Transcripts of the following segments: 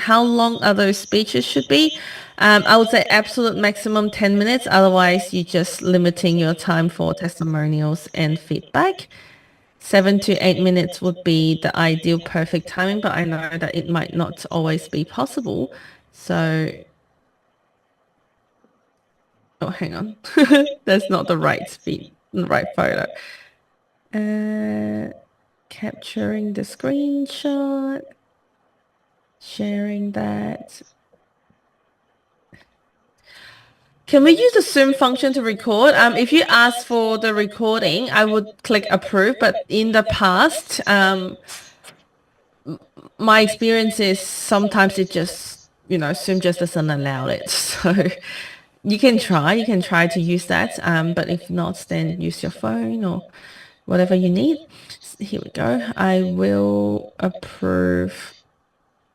how long are those speeches should be? I would say absolute maximum 10 minutes. Otherwise, you're just limiting your time for testimonials and feedback. 7 to 8 minutes would be the ideal perfect timing, but I know that it might not always be possible. So, oh, hang on. That's not the right speed, the right photo. Capturing the screenshot, sharing that. Can we use the Zoom function to record? If you ask for the recording, I would click approve, but in the past, my experience is sometimes it just, Zoom just doesn't allow it. So you can try to use that. But if not, then use your phone or whatever you need. Here we go. I will approve.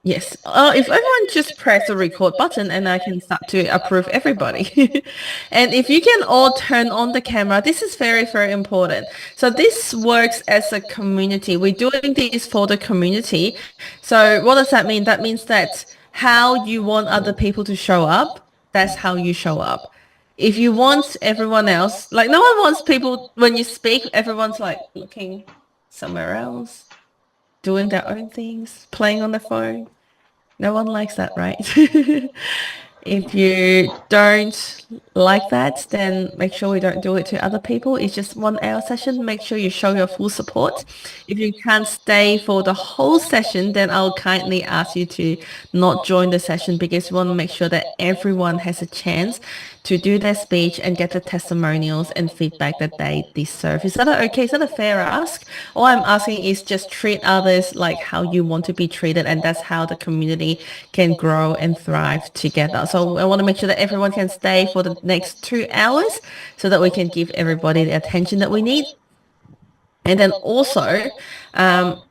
Yes. If everyone just press the record button and I can start to approve everybody. And if you can all turn on the camera, this is very, very important. So this works as a community. We're doing this for the community. So what does that mean? That means that how you want other people to show up, that's how you show up. If you want everyone else, like no one wants people, when you speak, everyone's like looking somewhere else, doing their own things, playing on the phone. No one likes that, right? If you don't like that, then make sure we don't do it to other people. It's just 1 hour session. Make sure you show your full support. If you can't stay for the whole session, then I'll kindly ask you to not join the session because we want to make sure that everyone has a chance to do their speech and get the testimonials and feedback that they deserve. Is that okay? Is that a fair ask? All I'm asking is just treat others like how you want to be treated, and that's how the community can grow and thrive together. So I want to make sure that everyone can stay for the next 2 hours so that we can give everybody the attention that we need. And then also,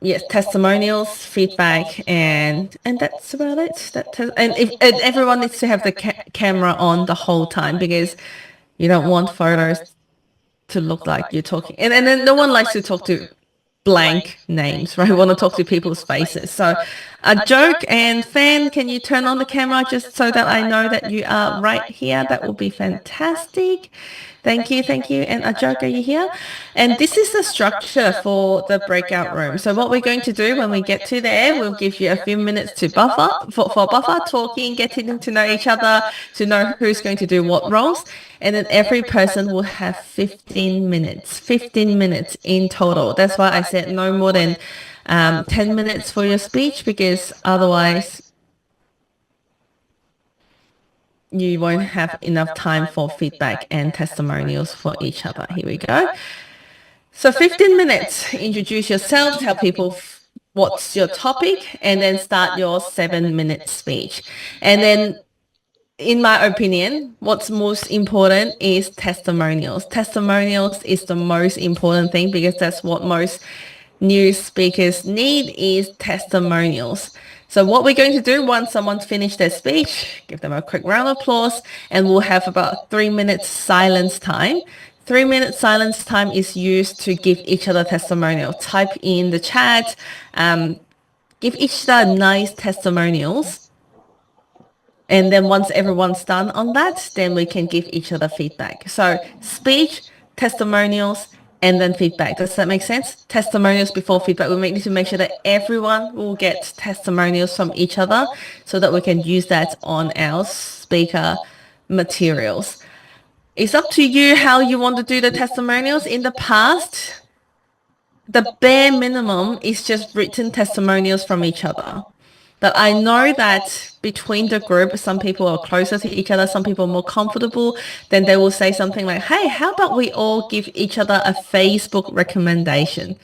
yes, testimonials, feedback, and that's about it. And everyone needs to have the camera on the whole time because you don't want photos to look like you're talking. And then no one likes to talk to blank names, right? We want to talk to people's faces. So a joke and Fan, can you turn on the camera just so that I know that you are right here? That will be fantastic. Thank you. And a joke, are you here? And this is the structure for the breakout room. So what we're going to do when we get to there, we'll give you a few minutes to buffer, for buffer, talking, getting to know each other, to know who's going to do what roles. And then every person will have 15 minutes in total. That's why I said no more than 10 minutes for your speech, because otherwise you won't have enough time for feedback and testimonials for each other. Here we go. So 15 minutes, introduce yourself, tell people what's your topic, and then start your 7-minute speech. And then in my opinion, what's most important is testimonials. Testimonials is the most important thing because that's what most new speakers need is testimonials. So what we're going to do once someone's finished their speech, give them a quick round of applause, and we'll have about 3 minutes silence time. 3 minutes silence time is used to give each other testimonial. Type in the chat, give each other nice testimonials. And then once everyone's done on that, then we can give each other feedback. So speech, testimonials, and then feedback. Does that make sense? Testimonials before feedback. We need to make sure that everyone will get testimonials from each other so that we can use that on our speaker materials. It's up to you how you want to do the testimonials. In the past, the bare minimum is just written testimonials from each other. But I know that between the group, some people are closer to each other, some people are more comfortable, then they will say something like, hey, how about we all give each other a Facebook recommendation?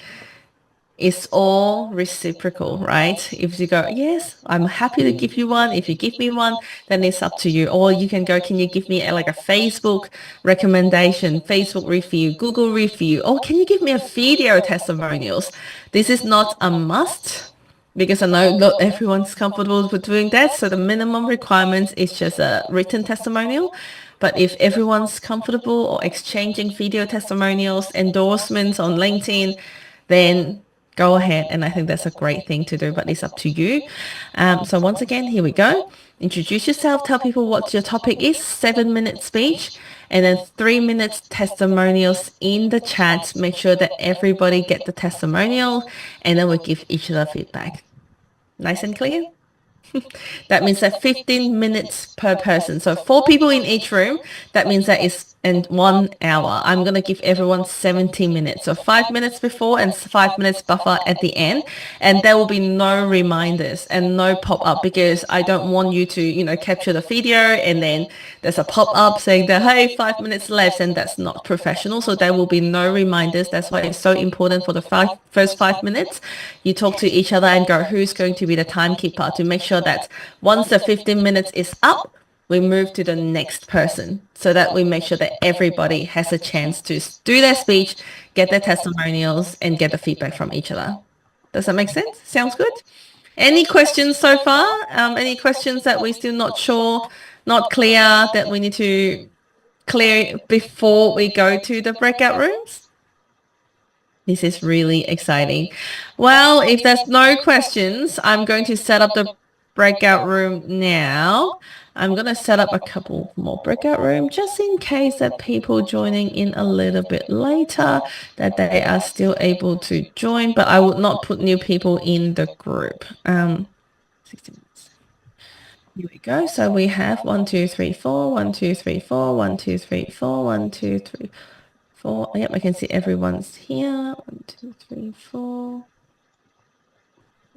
It's all reciprocal, right? If you go, yes, I'm happy to give you one. If you give me one, then it's up to you. Or you can go, can you give me like a Facebook recommendation, Facebook review, Google review? Or can you give me a video testimonials? This is not a must, because I know not everyone's comfortable with doing that. So the minimum requirements is just a written testimonial. But if everyone's comfortable or exchanging video testimonials, endorsements on LinkedIn, then go ahead. And I think that's a great thing to do, but it's up to you. So once again, here we go. Introduce yourself, tell people what your topic is, 7-minute speech, and then 3 minutes testimonials in the chat. Make sure that everybody get the testimonial, and then we'll give each other feedback. Nice and clear? That means that 15 minutes per person. So 4 people in each room. That means that it's in 1 hour. I'm going to give everyone 70 minutes. So 5 minutes before and 5 minutes buffer at the end. And there will be no reminders and no pop-up, because I don't want you to, capture the video and then there's a pop-up saying that, hey, 5 minutes left, and that's not professional. So there will be no reminders. That's why it's so important for the first 5 minutes. You talk to each other and go, who's going to be the timekeeper, to make sure that once the 15 minutes is up, we move to the next person, so that we make sure that everybody has a chance to do their speech, get their testimonials, and get the feedback from each other. Does that make sense? Sounds good? Any questions so far? Any questions that we're still not sure, not clear, that we need to clear before we go to the breakout rooms? This is really exciting. Well, if there's no questions, I'm going to set up the breakout room now. I'm going to set up a couple more breakout rooms just in case that people joining in a little bit later, that they are still able to join, but I would not put new people in the group. 60 minutes. Here we go. So we have 1, 2, 3, 4, 1, 2, 3, 4, 1, 2, 3, 4, 1, 2, 3, 4. Yep, I can see everyone's here. 1, 2, 3, 4.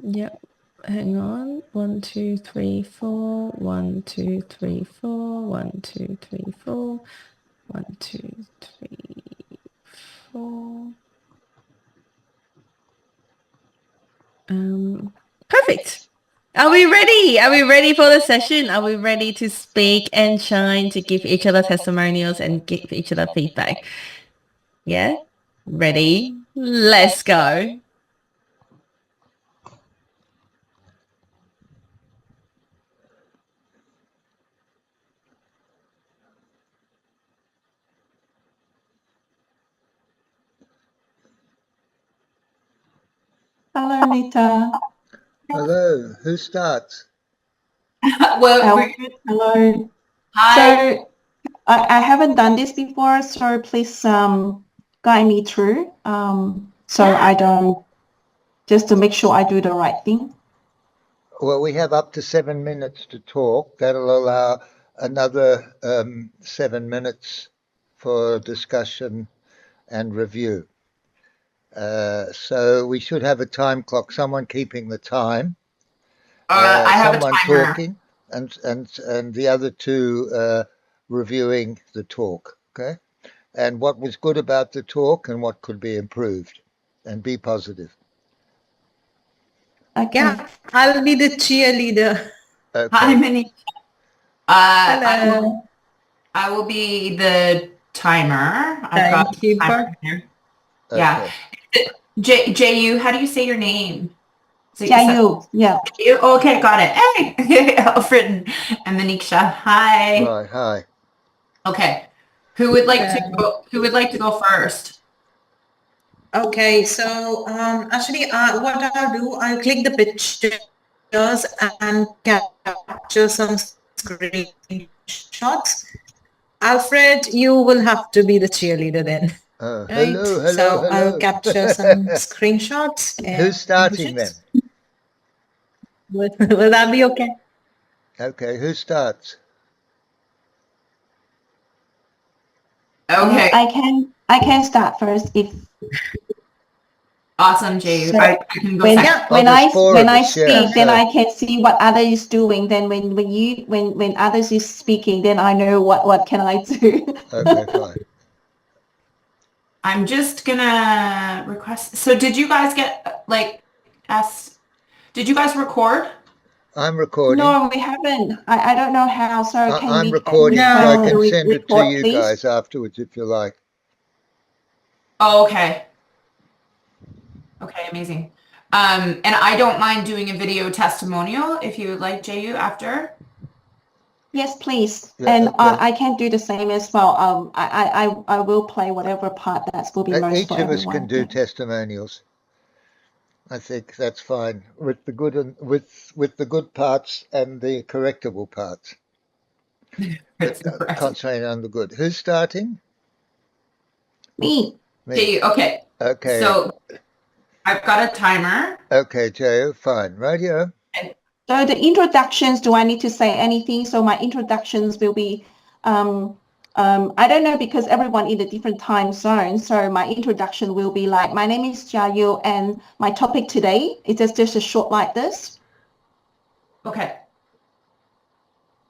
Yep. Hang on. 1, 2, 3, 4. 1, 2, 3, 4. 1, 2, 3, 4. 1, 2, 3, 4. Perfect. Are we ready? Are we ready for the session? Are we ready to speak and shine, to give each other testimonials and give each other feedback? Yeah? Ready? Let's go. Hello, Lita. Hello, who starts? Well, Alfred, hello. Hi. So I haven't done this before, so please guide me through. So I don't, just to make sure I do the right thing. Well, we have up to 7 minutes to talk. That'll allow another 7 minutes for discussion and review. So we should have a time clock, someone keeping the time. I have someone a timer. Talking and the other two reviewing the talk, okay? And what was good about the talk and what could be improved, and be positive. Okay. Yeah, I'll be the cheerleader. Okay. Hi, Minnie. Hello. I will be the timer. I've got the Timekeeper. timer here. Yeah. Jaiyou, how do you say your name? Jaiyou, yeah. Okay, got it. Hey, Alfred and Meenakshi. Hi. Right, hi. Okay. Who would like to go? Who would like to go first? Okay, so actually, what I'll do, I'll click the pictures and capture some screenshots. Alfred, you will have to be the cheerleader then. Hello, Right? hello, So hello. I'll capture some screenshots. And Who's starting then? Will that be okay? Okay, who starts? Okay. I can start first if. Awesome, Jaiyou. So I can go when second. when I speak, yeah, then so- I can see what others is doing. Then when others is speaking, then I know what can I do. Okay, fine. I'm just gonna request. So did you guys get did you guys record? I'm recording. No, we haven't. I don't know how. So can I'm we recording, so I can request send it to record, you please? guys afterwards if you like. Oh, okay. Okay, amazing. And I don't mind doing a video testimonial if you would like, Jaiyou, after. Yes, please. Yeah, And okay. I can do the same as well. I will play whatever part that will be most Each for of us everyone. can do Yeah. testimonials. I think that's fine with the good and with the good parts and the correctable parts. Concentrating on the good. Who's starting? Me. Me. Okay. Okay. So I've got a timer. Okay, Jaiyou, fine. Radio. So the introductions, do I need to say anything? So my introductions will be, I don't know, because everyone in a different time zone. So my introduction will be like, my name is Jaiyou, and my topic today is just a short like this. Okay.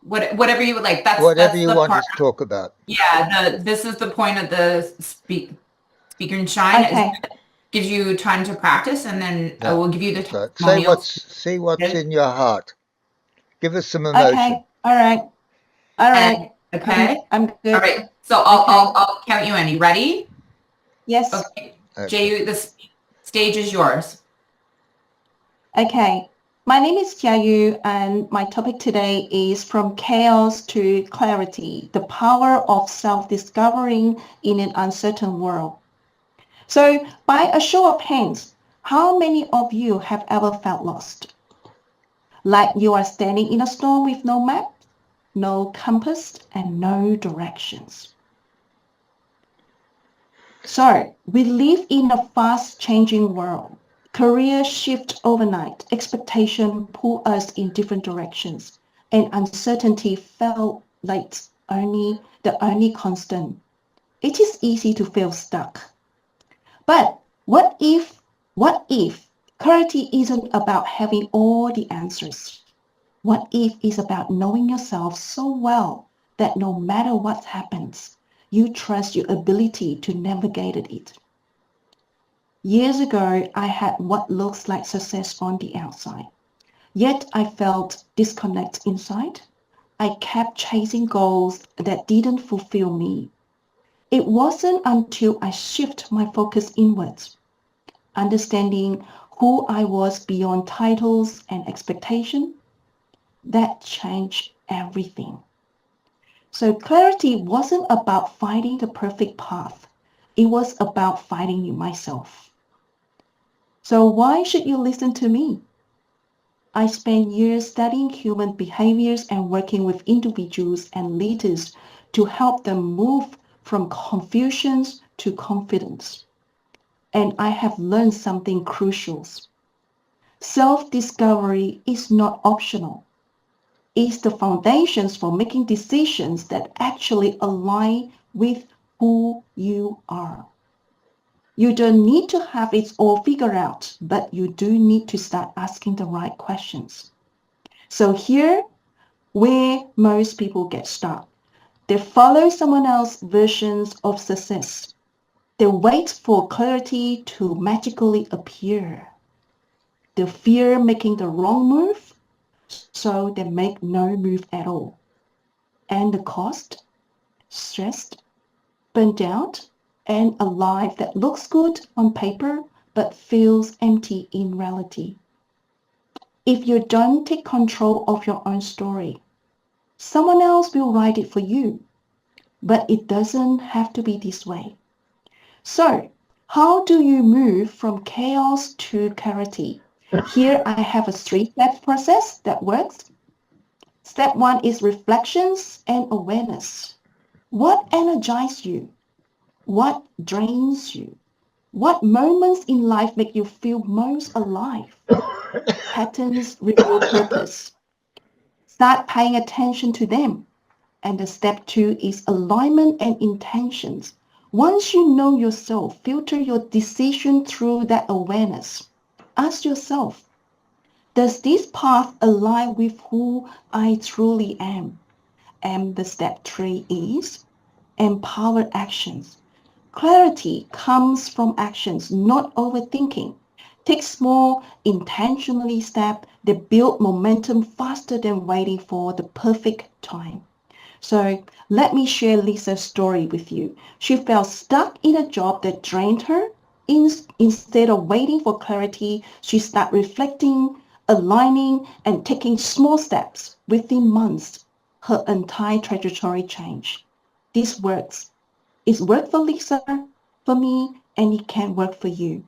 Whatever you would like. Whatever that's you the want part. us to talk about. Yeah. This is the point of the speaker and shine. Okay. Gives you time to practice, and then I will give you the So testimonials. say what's in your heart. Give us some emotion. Okay. All right. All right. Okay. I'm good. All right. So I'll count you in. You ready? Yes. Okay. Jaiyou, the stage is yours. Okay. My name is Jaiyou, and my topic today is From Chaos to Clarity, the power of self-discovering in an uncertain world. So by a show of hands, how many of you have ever felt lost? Like you are standing in a storm with no map, no compass, and no directions. So we live in a fast-changing world. Careers shift overnight, expectation pull us in different directions, and uncertainty felt like the only constant. It is easy to feel stuck. But what if clarity isn't about having all the answers? What if it's about knowing yourself so well that no matter what happens, you trust your ability to navigate it? Years ago, I had what looks like success on the outside, yet I felt disconnect inside. I kept chasing goals that didn't fulfill me. It wasn't until I shifted my focus inwards, understanding who I was beyond titles and expectation, that changed everything. So clarity wasn't about finding the perfect path. It was about finding myself. So why should you listen to me? I spent years studying human behaviors and working with individuals and leaders to help them move from confusion to confidence. And I have learned something crucial. Self-discovery is not optional. It's the foundations for making decisions that actually align with who you are. You don't need to have it all figured out, but you do need to start asking the right questions. So here, where most people get stuck, they follow someone else's versions of success. They wait for clarity to magically appear. They fear making the wrong move, so they make no move at all. And the cost? Stressed, burnt out, and a life that looks good on paper but feels empty in reality. If you don't take control of your own story, someone else will write it for you. But it doesn't have to be this way. So, how do you move from chaos to clarity? Here I have a 3-step process that works. Step 1 is reflections and awareness. What energizes you? What drains you? What moments in life make you feel most alive? Patterns reveal purpose. Start paying attention to them. And the step 2 is alignment and intentions. Once you know yourself, filter your decision through that awareness. Ask yourself, does this path align with who I truly am? And the step 3 is empower actions. Clarity comes from actions, not overthinking. Take small, intentionally steps that build momentum faster than waiting for the perfect time. So let me share Lisa's story with you. She felt stuck in a job that drained her. Instead of waiting for clarity, she started reflecting, aligning, and taking small steps. Within months, her entire trajectory changed. This works. It's worked for Lisa, for me, and it can work for you.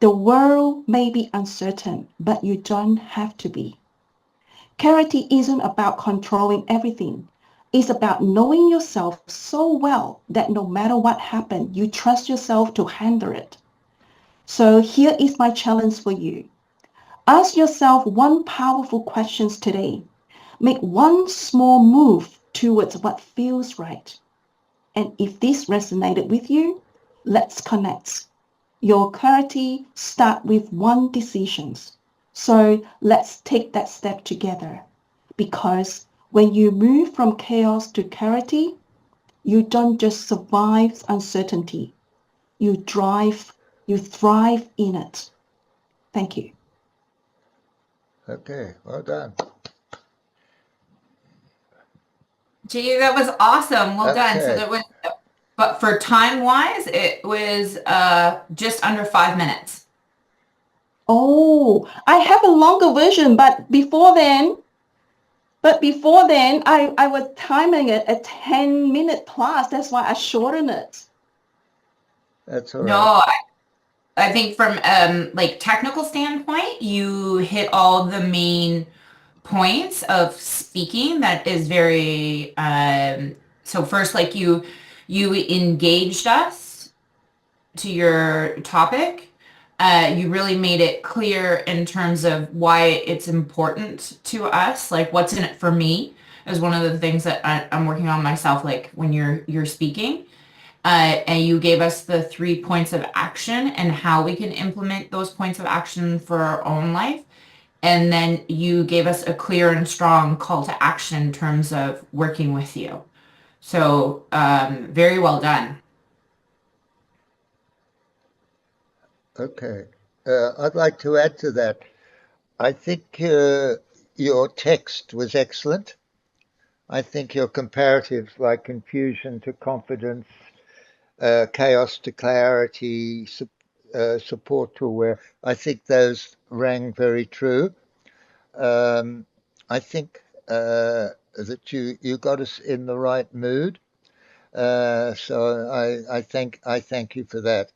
The world may be uncertain, but you don't have to be. Clarity isn't about controlling everything. It's about knowing yourself so well that no matter what happens, you trust yourself to handle it. So here is my challenge for you. Ask yourself one powerful question today. Make one small move towards what feels right. And if this resonated with you, let's connect. Your clarity starts with one decision. So let's take that step together. Because when you move from chaos to clarity, you don't just survive uncertainty. You thrive in it. Thank you. Okay, well done. Jaiyou, that was awesome. Well done. So Okay. that was, but for time wise, it was just under 5 minutes. Oh, I have a longer version, but before then, I was timing it at 10-minute plus. That's why I shortened it. That's all right. No, I think from like technical standpoint, you hit all the main points of speaking. That is very so first, like you engaged us to your topic. You really made it clear in terms of why it's important to us, like what's in it for me is one of the things that I'm working on myself, like when you're speaking. And you gave us the 3 points of action and how we can implement those points of action for our own life. And then you gave us a clear and strong call to action in terms of working with you. So very well done. Okay. I'd like to add to that. I think your text was excellent. I think your comparatives like confusion to confidence, chaos to clarity, support to aware, I think those rang very true. I think that you got us in the right mood. So I thank you for that.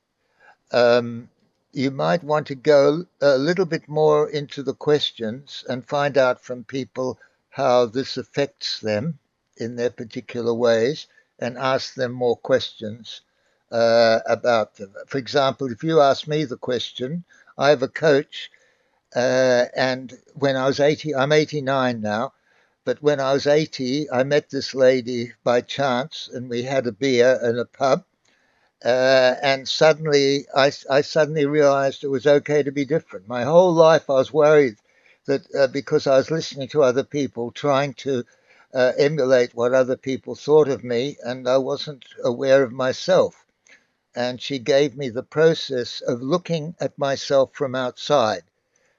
You might want to go a little bit more into the questions and find out from people how this affects them in their particular ways and ask them more questions about them. For example, if you ask me the question, I have a coach and when I was 80, I'm 89 now, but when I was 80, I met this lady by chance and we had a beer in a pub. And suddenly, I suddenly realized it was okay to be different. My whole life, I was worried that because I was listening to other people, trying to emulate what other people thought of me, and I wasn't aware of myself. And she gave me the process of looking at myself from outside.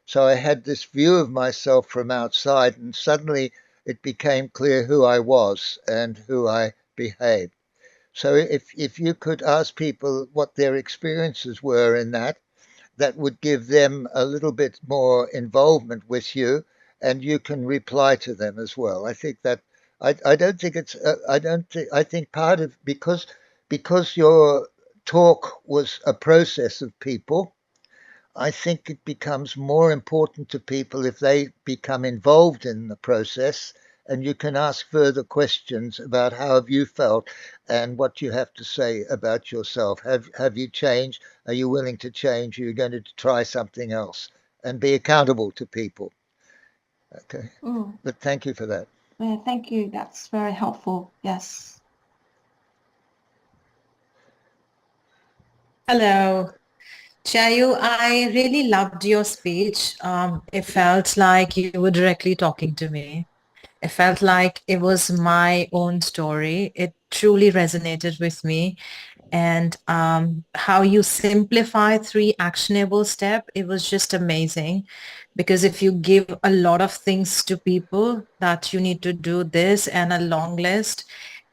So I had this view of myself from outside, and suddenly it became clear who I was and who I behaved. So if you could ask people what their experiences were in that, that would give them a little bit more involvement with you, and you can reply to them as well. I think that I don't think it's I think part of because your talk was a process of people. I think it becomes more important to people if they become involved in the process, and you can ask further questions about how have you felt and what you have to say about yourself. Have you changed? Are you willing to change? Are you going to try something else? And be accountable to people. Okay. But thank you for that. Yeah, thank you. That's very helpful. Yes. Hello. Jaiyou, I really loved your speech. It felt like you were directly talking to me. It felt like it was my own story. It truly resonated with me. And how you simplify 3 actionable steps, it was just amazing. Because if you give a lot of things to people that you need to do this and a long list,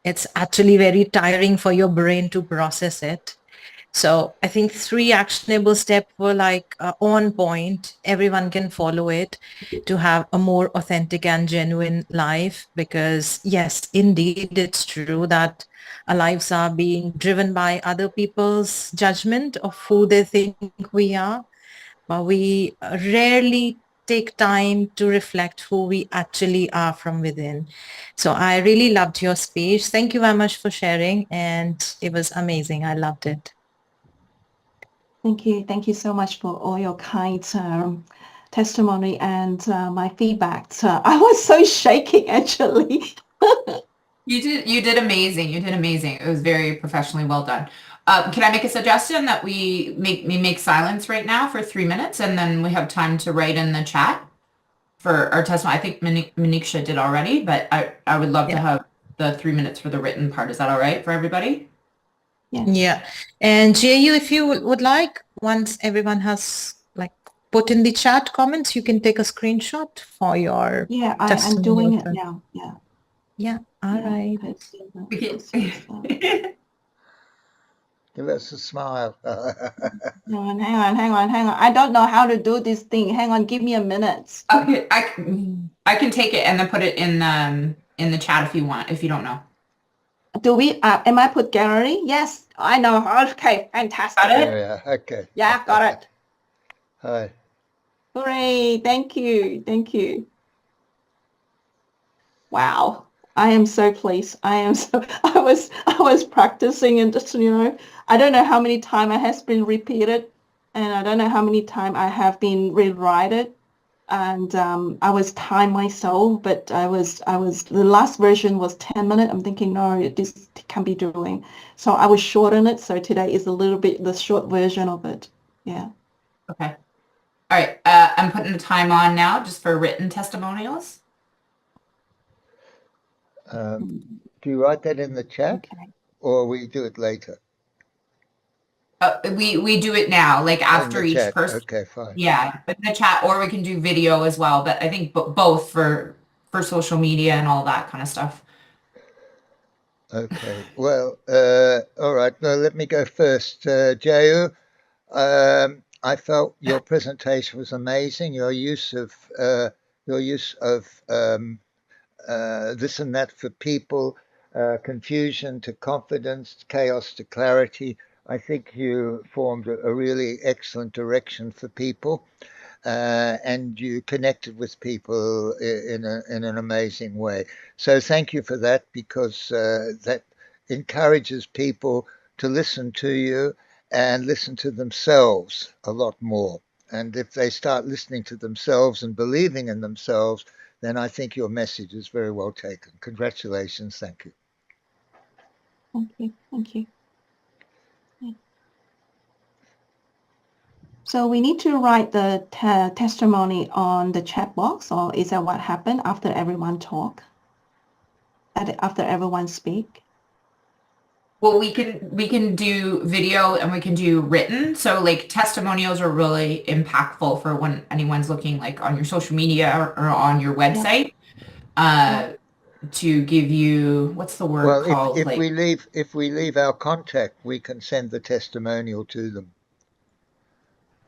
it's actually very tiring for your brain to process it. So I think 3 actionable steps were like on point. Everyone can follow it to have a more authentic and genuine life, because yes, indeed, it's true that our lives are being driven by other people's judgment of who they think we are. but we rarely take time to reflect who we actually are from within. So I really loved your speech. Thank you very much for sharing, and it was amazing. I loved it. Thank you. Thank you so much for all your kind testimony and my feedback. I was so shaking actually. You did amazing. You did amazing. It was very professionally well done. Can I make a suggestion that we make silence right now for 3 minutes, and then we have time to write in the chat for our testimony? I think Meenakshi did already, but I would love to have the 3 minutes for the written part. Is that all right for everybody? Yes. Yeah. And Jaiyou, if you would like, once everyone has like put in the chat comments, you can take a screenshot for your I'm doing it now. Yeah. Yeah. All right. Give us a smile. Hang on. I don't know how to do this thing. Hang on, give me a minute. Okay, I can take it and then put it in the chat if you want, if you don't know. Do we, am I put gallery? Yes, I know. Okay, fantastic. Got it? Yeah, okay. Yeah, got it. Hi. Hooray, thank you. Thank you. Wow. I am so pleased. I was practicing and just, I don't know how many times it has been repeated, and I don't know how many times I have been rewrite it. And I was time myself, but the last version was 10 minutes. I'm thinking, no, this can be doing. So I was shorten it. So today is a little bit the short version of it. Yeah. Okay. All right. I'm putting the time on now just for written testimonials. Do you write that in the chat, or we do it later? We do it now, like after each chat. person. Okay, fine. Yeah, in the chat, or we can do video as well. But I think both for social media and all that kind of stuff. Okay. Well, all right. No, let me go first. Jaiyou, I felt your presentation was amazing. Your use of this and that for people, confusion to confidence, chaos to clarity. I think you formed a really excellent direction for people, and you connected with people in an amazing way. So thank you for that, because that encourages people to listen to you and listen to themselves a lot more. And if they start listening to themselves and believing in themselves, then I think your message is very well taken. Congratulations. Thank you. Thank you. Thank you. Yeah. So we need to write the testimony on the chat box, or is that what happened after everyone talk? After everyone speak? Well, we can do video and we can do written. So like testimonials are really impactful for when anyone's looking like on your social media or on your website. To give you, what's the word called? If we leave our contact, we can send the testimonial to them.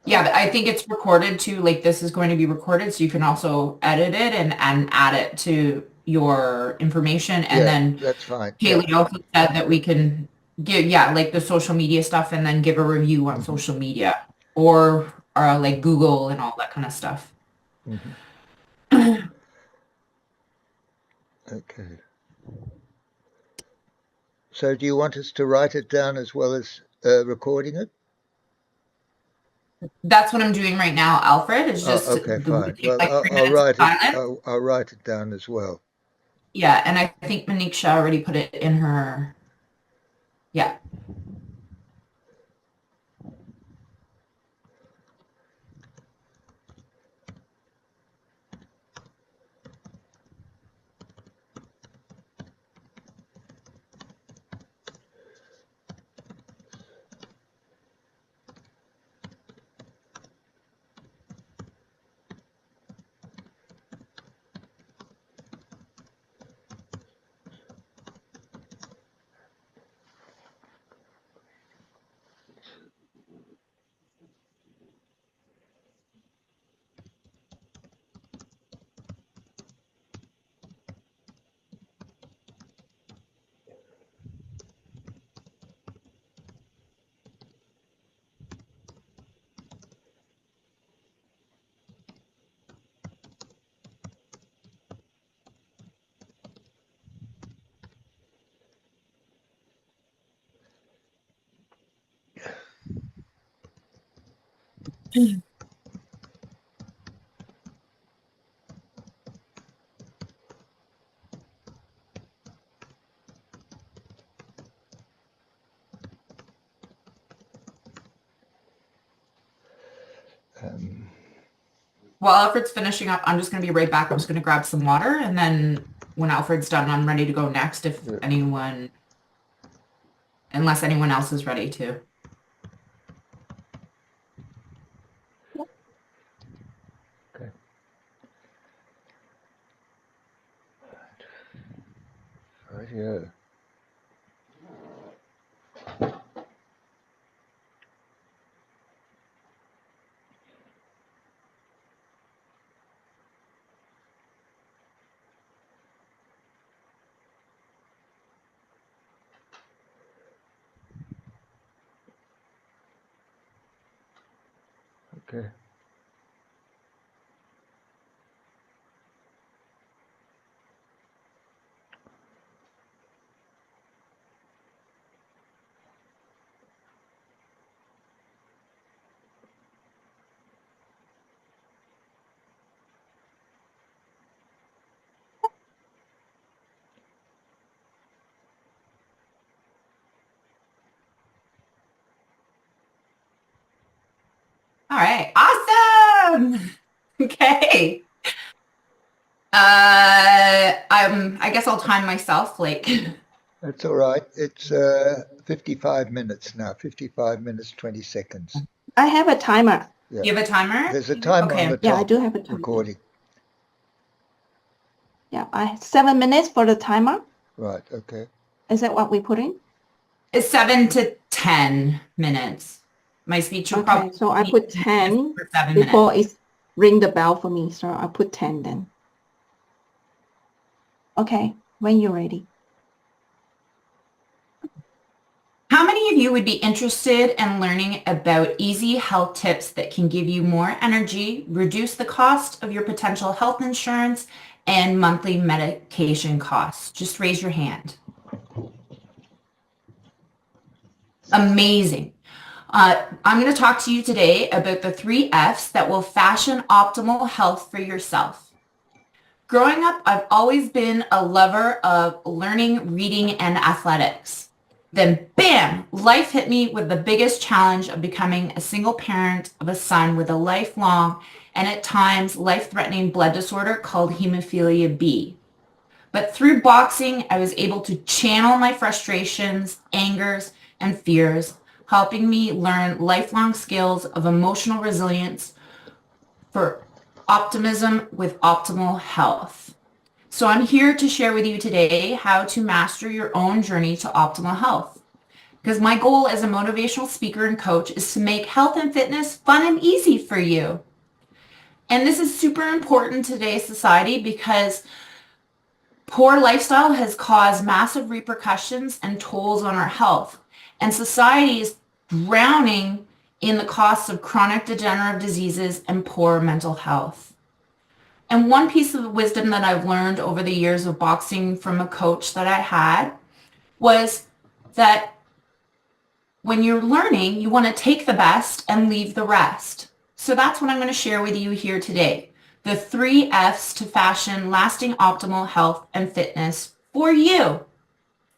Yeah, but I think it's recorded too. Like this is going to be recorded, so you can also edit it and add it to your information. And then that's fine. Kaley also said that we can give, like the social media stuff, and then give a review on social media or like Google and all that kind of stuff. Okay. So do you want us to write it down as well as recording it? That's what I'm doing right now, Alfred. It's just okay, fine. Well, like I'll write it down as well. Yeah, and I think Meenakshi already put it in her. Yeah. While Alfred's finishing up, I'm just going to be right back. I'm just going to grab some water, and then when Alfred's done, I'm ready to go next if anyone, unless anyone else is ready to. Okay. Right here. Okay. All right. Awesome. Okay. I guess I'll time myself. Like. That's all right. It's 55 minutes now. 55 minutes, 20 seconds. I have a timer. Yeah. You have a timer? There's a timer on the top. Yeah, I do have a timer. Recording. Yeah, I have 7 minutes for the timer. Right. Okay. Is that what we put in? It's 7 to 10 minutes. My speech will Okay, probably so I put 10 for 7 before minutes. it ring the bell for me. So I put 10 then. Okay, when you're ready. How many of you would be interested in learning about easy health tips that can give you more energy, reduce the cost of your potential health insurance, and monthly medication costs? Just raise your hand. Amazing. I'm going to talk to you today about the 3 F's that will fashion optimal health for yourself. Growing up, I've always been a lover of learning, reading, and athletics. Then bam, life hit me with the biggest challenge of becoming a single parent of a son with a lifelong and at times life-threatening blood disorder called hemophilia B. But through boxing, I was able to channel my frustrations, angers, and fears, helping me learn lifelong skills of emotional resilience for optimism with optimal health. So I'm here to share with you today how to master your own journey to optimal health. Because my goal as a motivational speaker and coach is to make health and fitness fun and easy for you. And this is super important in today's society because poor lifestyle has caused massive repercussions and tolls on our health. And society is drowning in the costs of chronic degenerative diseases and poor mental health. And one piece of wisdom that I've learned over the years of boxing from a coach that I had was that when you're learning, you want to take the best and leave the rest. So that's what I'm going to share with you here today. The 3 F's to fashion lasting optimal health and fitness for you.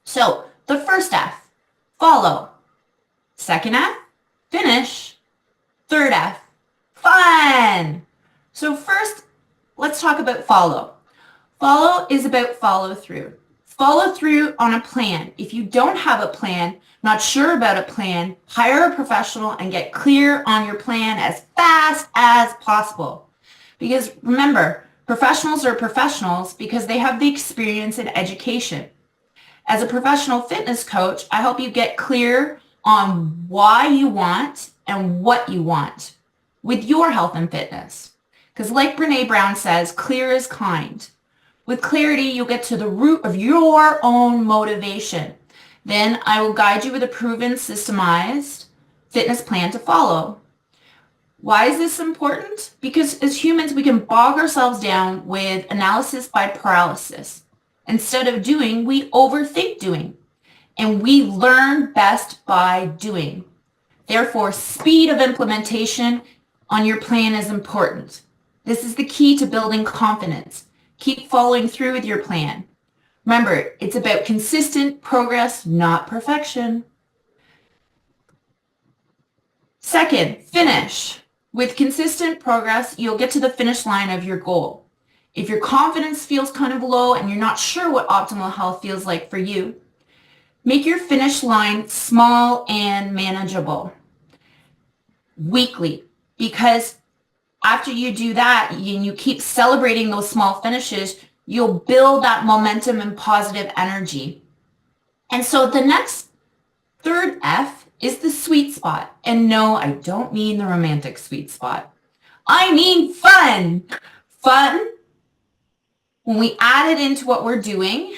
So the first F, follow. Second F, finish. Third F, fun. So first, let's talk about follow. Follow is about follow through. Follow through on a plan. If you don't have a plan, not sure about a plan, hire a professional and get clear on your plan as fast as possible. Because remember, professionals are professionals because they have the experience and education. As a professional fitness coach, I help you get clear on why you want and what you want with your health and fitness. Because like Brene Brown says, clear is kind. With clarity, you'll get to the root of your own motivation. Then I will guide you with a proven, systemized fitness plan to follow. Why is this important? Because as humans, we can bog ourselves down with analysis by paralysis. Instead of doing, we overthink doing. And we learn best by doing. Therefore, speed of implementation on your plan is important. This is the key to building confidence. Keep following through with your plan. Remember, it's about consistent progress, not perfection. Second, finish. With consistent progress, you'll get to the finish line of your goal. If your confidence feels kind of low and you're not sure what optimal health feels like for you, make your finish line small and manageable weekly, because after you do that and you keep celebrating those small finishes, you'll build that momentum and positive energy. And so the next third F is the sweet spot. And no, I don't mean the romantic sweet spot. I mean fun. Fun, when we add it into what we're doing,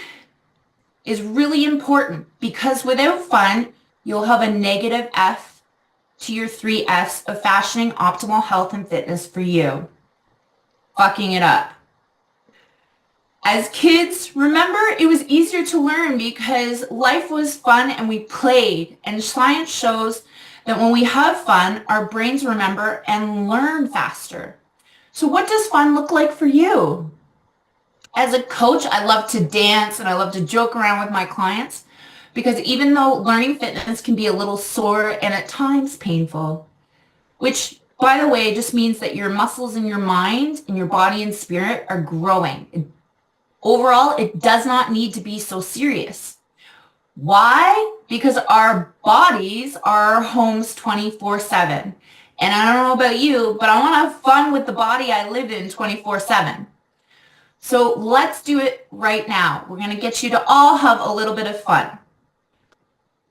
is really important, because without fun, you'll have a negative F to your 3 Fs of fashioning optimal health and fitness for you. Fucking it up. As kids, remember, it was easier to learn because life was fun and we played. And science shows that when we have fun, our brains remember and learn faster. So what does fun look like for you? As a coach, I love to dance and I love to joke around with my clients, because even though learning fitness can be a little sore and at times painful, which, by the way, just means that your muscles in your mind and your body and spirit are growing. Overall, it does not need to be so serious. Why? Because our bodies are our homes 24/7. And I don't know about you, but I want to have fun with the body I live in 24/7. So let's do it right now. We're going to get you to all have a little bit of fun.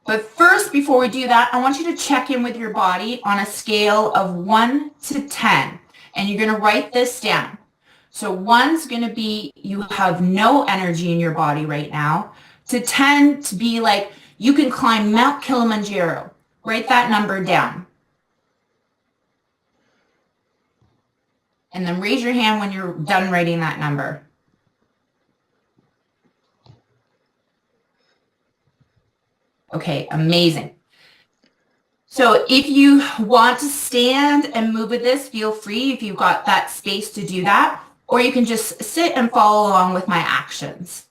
But first, before we do that, I want you to check in with your body on a scale of 1 to 10. And you're going to write this down. So 1's going to be you have no energy in your body right now. To 10 to be like you can climb Mount Kilimanjaro. Write that number down. And then raise your hand when you're done writing that number. Okay, amazing. So if you want to stand and move with this, feel free if you've got that space to do that, or you can just sit and follow along with my actions.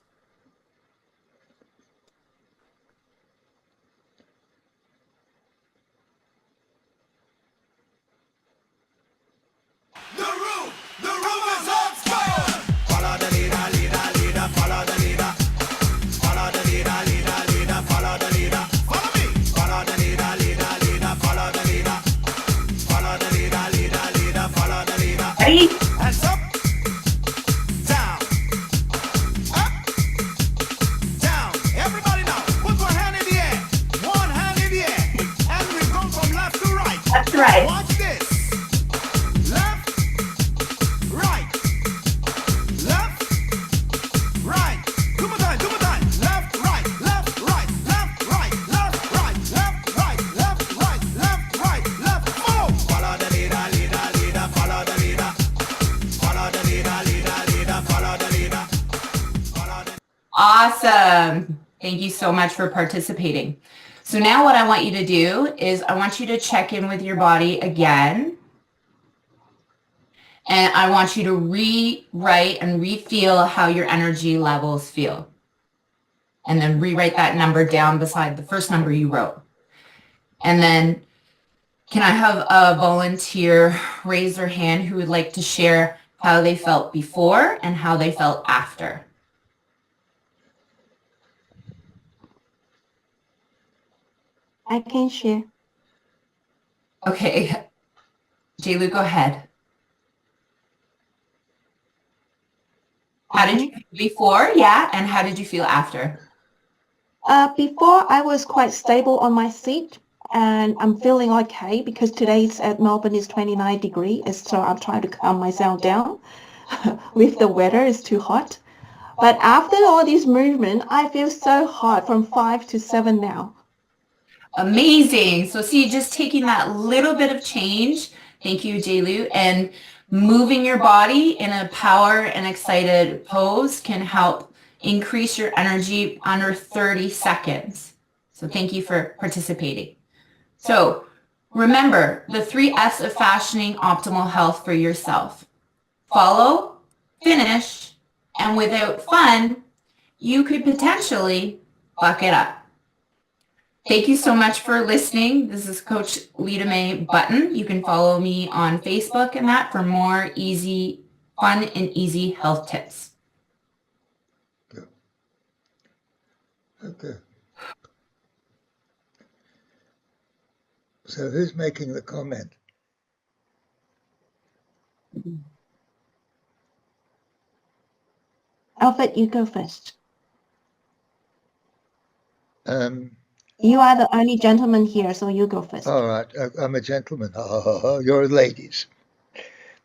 Ready? Hands up, down, up, down. Everybody now, put one hand in the air. One hand in the air. And we go from left to right. That's right. Watch this. Left, right. Left, right. Two more time, two more time. Left, right, left, right, left, right, left, right, left, right, left, right, left, right, left. Follow. Follow the leader, leader, leader. Follow the leader. Awesome. Thank you so much for participating. So now what I want you to do is I want you to check in with your body again. And I want you to rewrite and re-feel how your energy levels feel. And then rewrite that number down beside the first number you wrote. And then can I have a volunteer raise their hand who would like to share how they felt before and how they felt after? I can share. Okay. Jaiyou, go ahead. How did you feel before? Yeah. And how did you feel after? Before, I was quite stable on my seat, and I'm feeling okay because today's at Melbourne is 29 degrees, so I'm trying to calm myself down. With the weather, it's too hot. But after all this movement, I feel so hot from 5 to 7 now. Amazing. So see, just taking that little bit of change, thank you, Jaiyou, and moving your body in a power and excited pose can help increase your energy under 30 seconds. So thank you for participating. So Remember the 3 F's of fashioning optimal health for yourself. Follow, finish, and without fun, you could potentially fuck it up. Thank you so much for listening. This is Coach Lita Mae Button. You can follow me on Facebook and that for more easy, fun and easy health tips. Okay. So who's making the comment? Alfred, you go first. You are the only gentleman here, so you go first. All right, I'm a gentleman. You're ladies.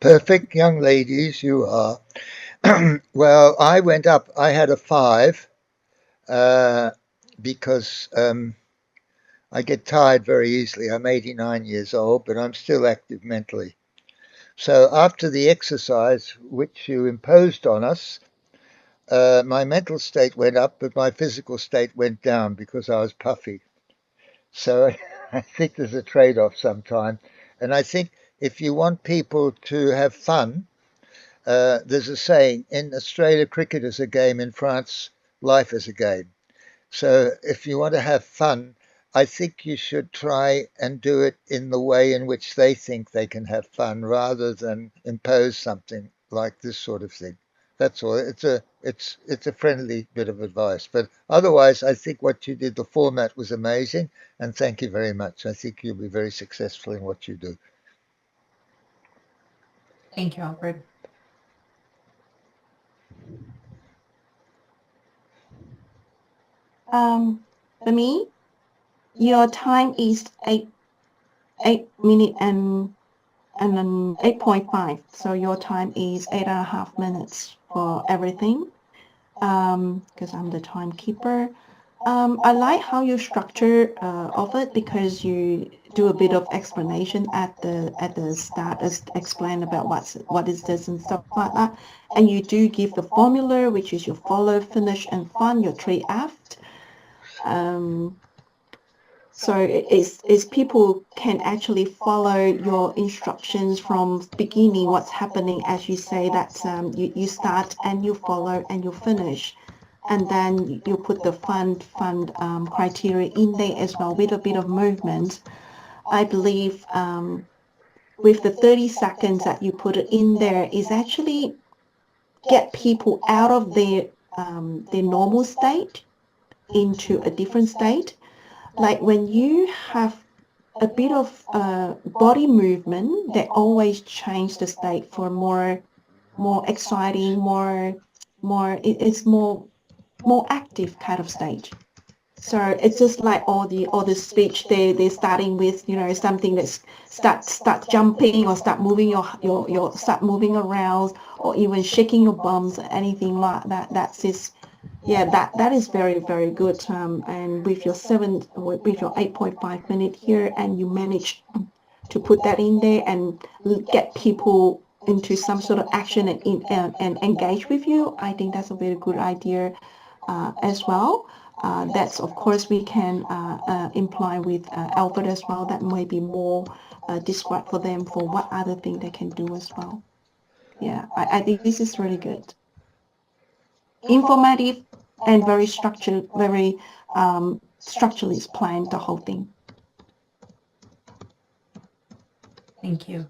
Perfect young ladies, you are. Well, I went up. I had a 5 because I get tired very easily. I'm 89 years old, but I'm still active mentally. So after the exercise, which you imposed on us, my mental state went up, but my physical state went down because I was puffy. So I think there's a trade-off sometime. And I think if you want people to have fun, there's a saying, in Australia, cricket is a game. In France, life is a game. So if you want to have fun, I think you should try and do it in the way in which they think they can have fun rather than impose something like this sort of thing. That's all. It's a friendly bit of advice. But otherwise, I think what you did, the format was amazing. And thank you very much. I think you'll be very successful in what you do. Thank you, Alfred. For me, your time is 8 minutes and 8.5. So your time is 8.5 minutes for everything. Because I'm the timekeeper. I like how you structure of it because you do a bit of explanation at the start, explain about what is this and stuff like that, and you do give the formula, which is your follow, finish, and fun, your 3F. So it's people can actually follow your instructions from beginning, what's happening, as you say, that you start and you follow and you finish. And then you put the fun criteria in there as well with a bit of movement. I believe with the 30 seconds that you put it in there is actually get people out of their normal state into a different state. Like when you have a bit of body movement, they always change the state for more exciting, it's more active kind of stage. So it's just like all the speech they're starting with, something that's start jumping or start moving your start moving around or even shaking your bums, anything like that. That's just that is very, very good. And with your 8.5 minute here, and you manage to put that in there and get people into some sort of action and engage with you, I think that's a very good idea as well. That's, of course, we can imply with Alfred as well. That might be more described for them for what other thing they can do as well. Yeah, I think this is really good. Informative and very structured, very structurally planned, the whole thing. Thank you.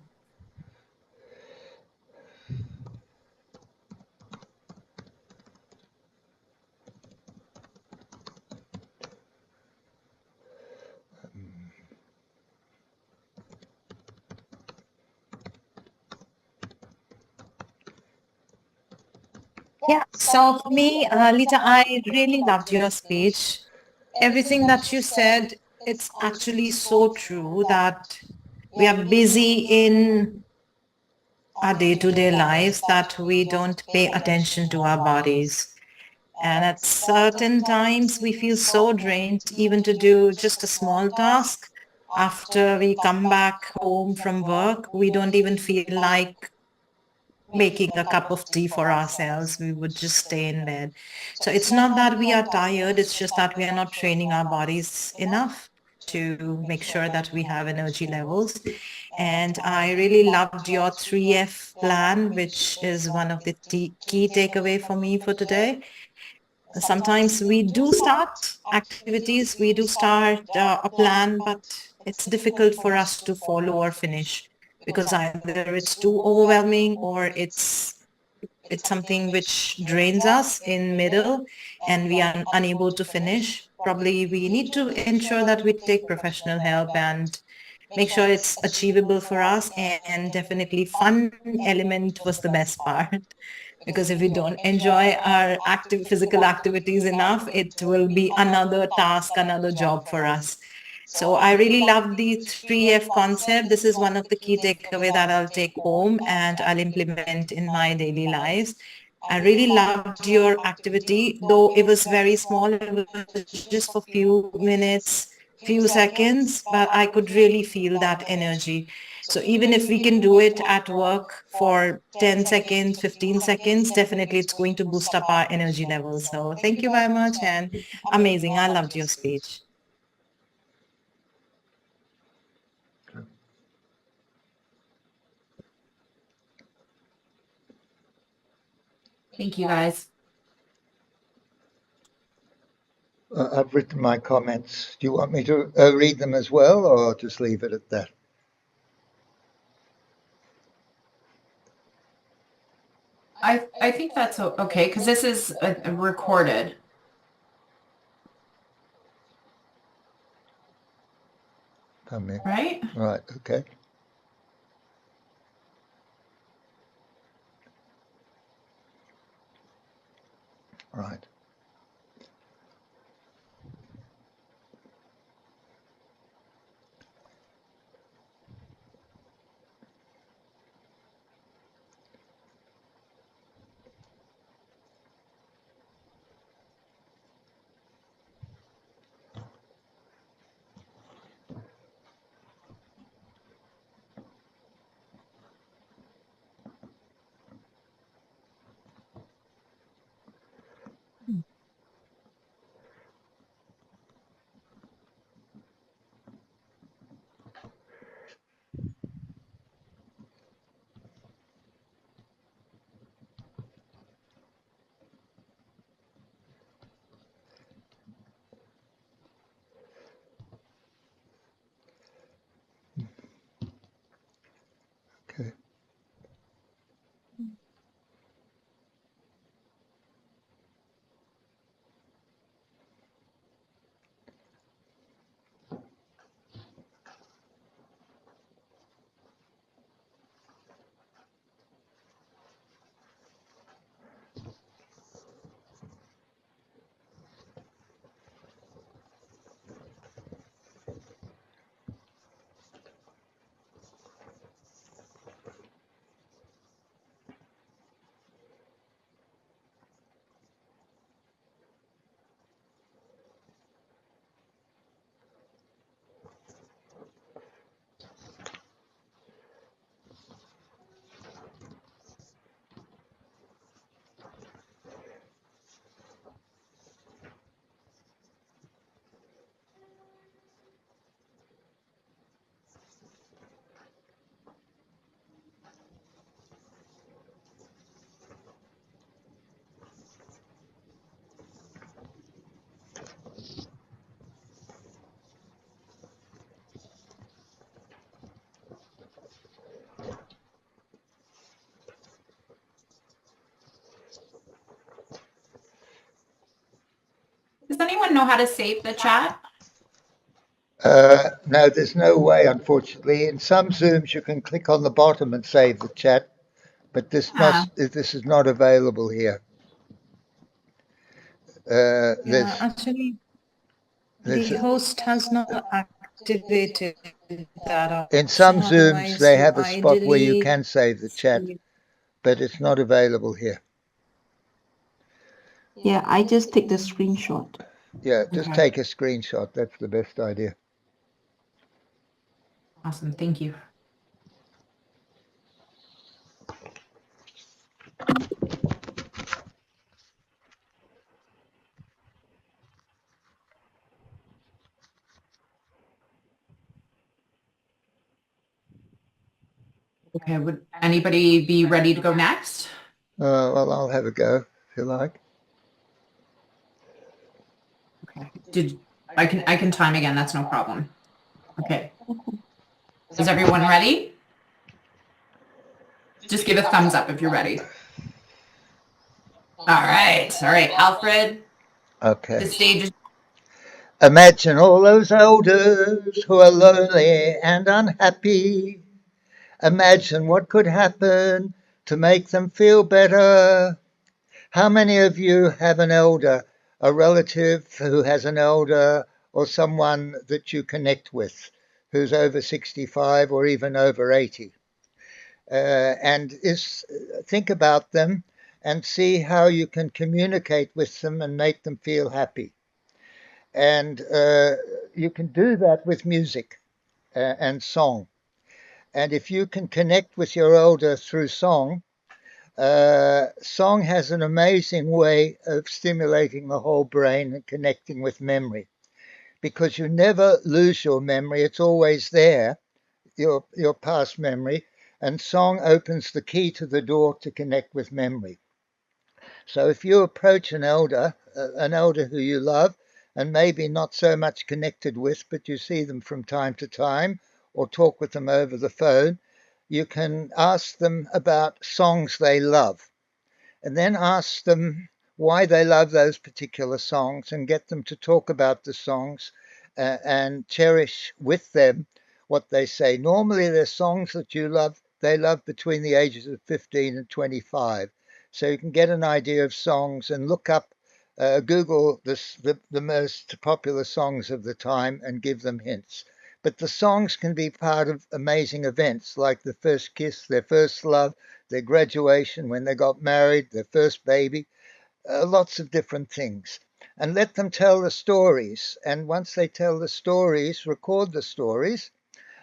Yeah, so for me, Lita, I really loved your speech. Everything that you said, it's actually so true that we are busy in our day-to-day lives that we don't pay attention to our bodies. And at certain times, we feel so drained even to do just a small task. After we come back home from work, we don't even feel like making a cup of tea for ourselves. We would just stay in bed. So it's not that we are tired, it's just that we are not training our bodies enough. to make sure that we have energy levels. And I really loved your 3F plan, which is one of the key takeaway for me for today. Sometimes we do start activities, we do start a plan, but it's difficult for us to follow or finish because either it's too overwhelming or it's something which drains us in middle and we are unable to finish. Probably we need to ensure that we take professional help and make sure it's achievable for us. And definitely fun element was the best part. Because if we don't enjoy our physical activities enough, it will be another task, another job for us. So I really love the 3F concept. This is one of the key takeaway that I'll take home and I'll implement in my daily lives. I really loved your activity, though it was very small. It was just for few minutes, few seconds, but I could really feel that energy. So even if we can do it at work for 10 seconds, 15 seconds, definitely it's going to boost up our energy levels. So thank you very much and amazing. I loved your speech. Thank you, guys. I've written my comments. Do you want me to read them as well, or just leave it at that? I think that's okay, because this is recorded. Right? Right, okay. Right. Okay. Does anyone know how to save the chat? No, there's no way, unfortunately. In some Zooms, you can click on the bottom and save the chat, but this is not available here. Actually, the host has not activated that option. In some Zooms, they have a spot where you can save the chat, but it's not available here. Yeah, I just take the screenshot. Yeah, just take a screenshot. That's the best idea. Awesome. Thank you. Okay, would anybody be ready to go next? Well, I'll have a go if you like. Okay. I can time again, that's no problem. Okay. Is everyone ready? Just give a thumbs up if you're ready. All right. Alfred, Okay. the stage is... Imagine all those elders who are lonely and unhappy. Imagine what could happen to make them feel better. How many of you have an elder, a relative who has an elder, or someone that you connect with who's over 65 or even over 80? And think about them and see how you can communicate with them and make them feel happy. And you can do that with music and song. And if you can connect with your elder through song, song has an amazing way of stimulating the whole brain and connecting with memory, because you never lose your memory. It's always there, your past memory, and song opens the key to the door to connect with memory. So if you approach an elder who you love and maybe not so much connected with, but you see them from time to time or talk with them over the phone, you can ask them about songs they love, and then ask them why they love those particular songs and get them to talk about the songs and cherish with them what they say. Normally they're songs that they love between the ages of 15 and 25. So you can get an idea of songs and look up, Google the most popular songs of the time and give them hints. But the songs can be part of amazing events like the first kiss, their first love, their graduation, when they got married, their first baby, lots of different things. And let them tell the stories. And once they tell the stories, record the stories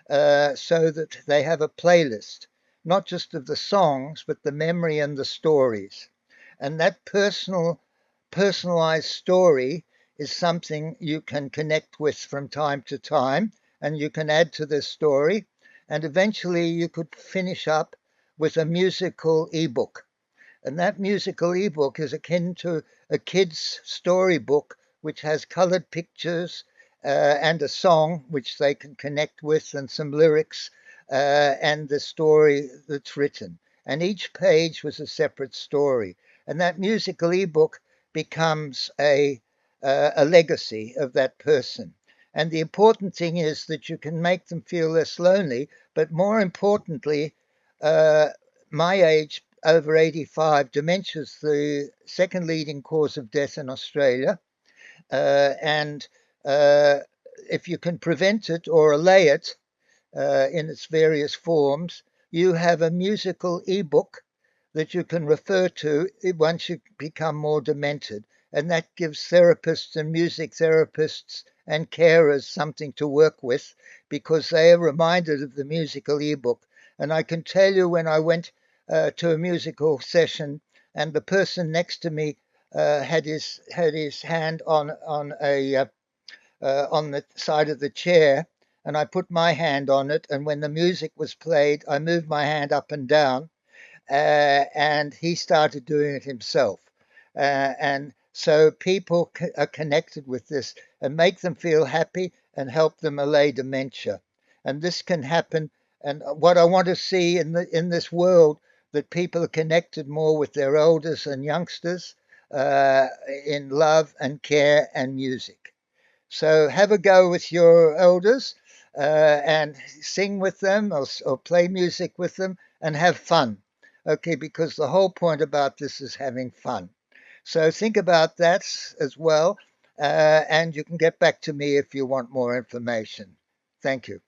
so that they have a playlist, not just of the songs, but the memory and the stories. And that personalized story is something you can connect with from time to time, and you can add to this story. And eventually you could finish up with a musical ebook. And that musical ebook is akin to a kid's storybook, which has colored pictures and a song which they can connect with, and some lyrics and the story that's written. And each page was a separate story. And that musical ebook becomes a legacy of that person. And the important thing is that you can make them feel less lonely, but more importantly, my age, over 85, dementia is the second leading cause of death in Australia. And if you can prevent it or allay it in its various forms, you have a musical ebook that you can refer to once you become more demented. And that gives therapists and music therapists and carers something to work with, because they are reminded of the musical ebook. And I can tell you, when I went to a musical session and the person next to me had his hand on the side of the chair, and I put my hand on it, and when the music was played, I moved my hand up and down, and he started doing it himself. And so people are connected with this and make them feel happy and help them allay dementia. And this can happen. And what I want to see in this world, that people are connected more with their elders and youngsters in love and care and music. So have a go with your elders and sing with them or play music with them and have fun. Okay, because the whole point about this is having fun. So think about that as well, and you can get back to me if you want more information. Thank you.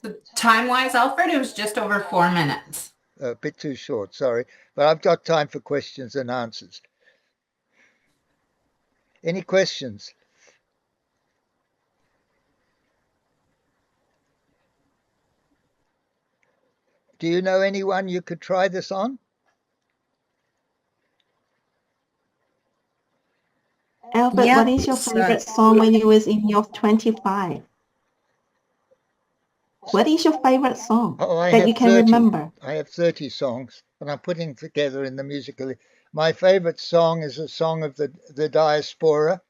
So time-wise, Alfred, it was just over 4 minutes. A bit too short, sorry, but I've got time for questions and answers. Any questions? Do you know anyone you could try this on? Alfred, what is your favorite song when you was in your 25? What is your favorite song that you can remember? I have 30 songs, and I'm putting together in the musical. My favorite song is a song of the diaspora.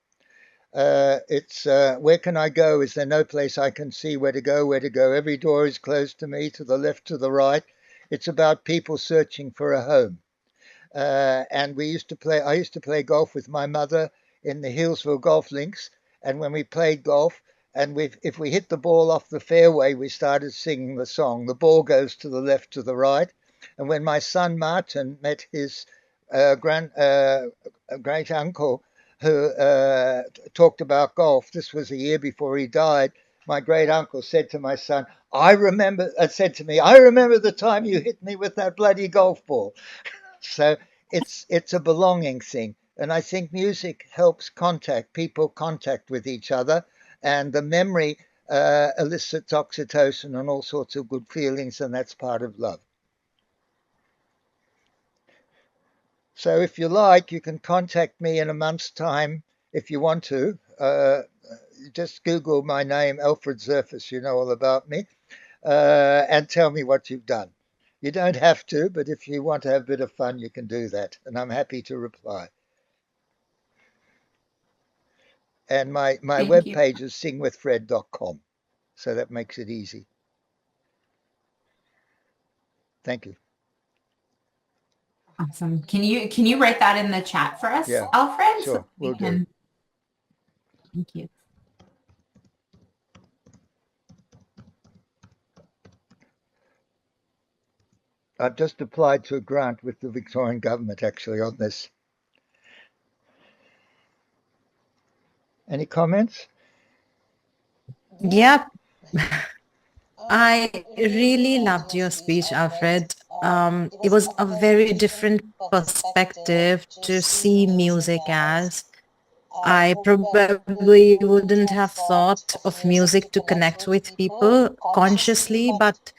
It's Where Can I Go? Is there no place I can see? Where to go? Where to go? Every door is closed to me, to the left, to the right. It's about people searching for a home. And I used to play golf with my mother in the Hillsville golf links. And when we played golf, and if we hit the ball off the fairway, we started singing the song. The ball goes to the left, to the right. And when my son Martin met his great uncle, who talked about golf, this was a year before he died. My great uncle said to my son, I remember the time you hit me with that bloody golf ball. So it's a belonging thing. And I think music helps people contact with each other. And the memory elicits oxytocin and all sorts of good feelings, and that's part of love. So if you like, you can contact me in a month's time if you want to. Just Google my name, Alfred Zerfas, you know all about me, and tell me what you've done. You don't have to, but if you want to have a bit of fun, you can do that, and I'm happy to reply. And my webpage is singwithfred.com, so that makes it easy. Thank you. Awesome. Can you write that in the chat for us, Alfred? Sure, we'll do. Thank you. I've just applied to a grant with the Victorian government actually on this. Any comments? Yeah. I really loved your speech, Alfred. It was a very different perspective to see music as. I probably wouldn't have thought of music to connect with people consciously, but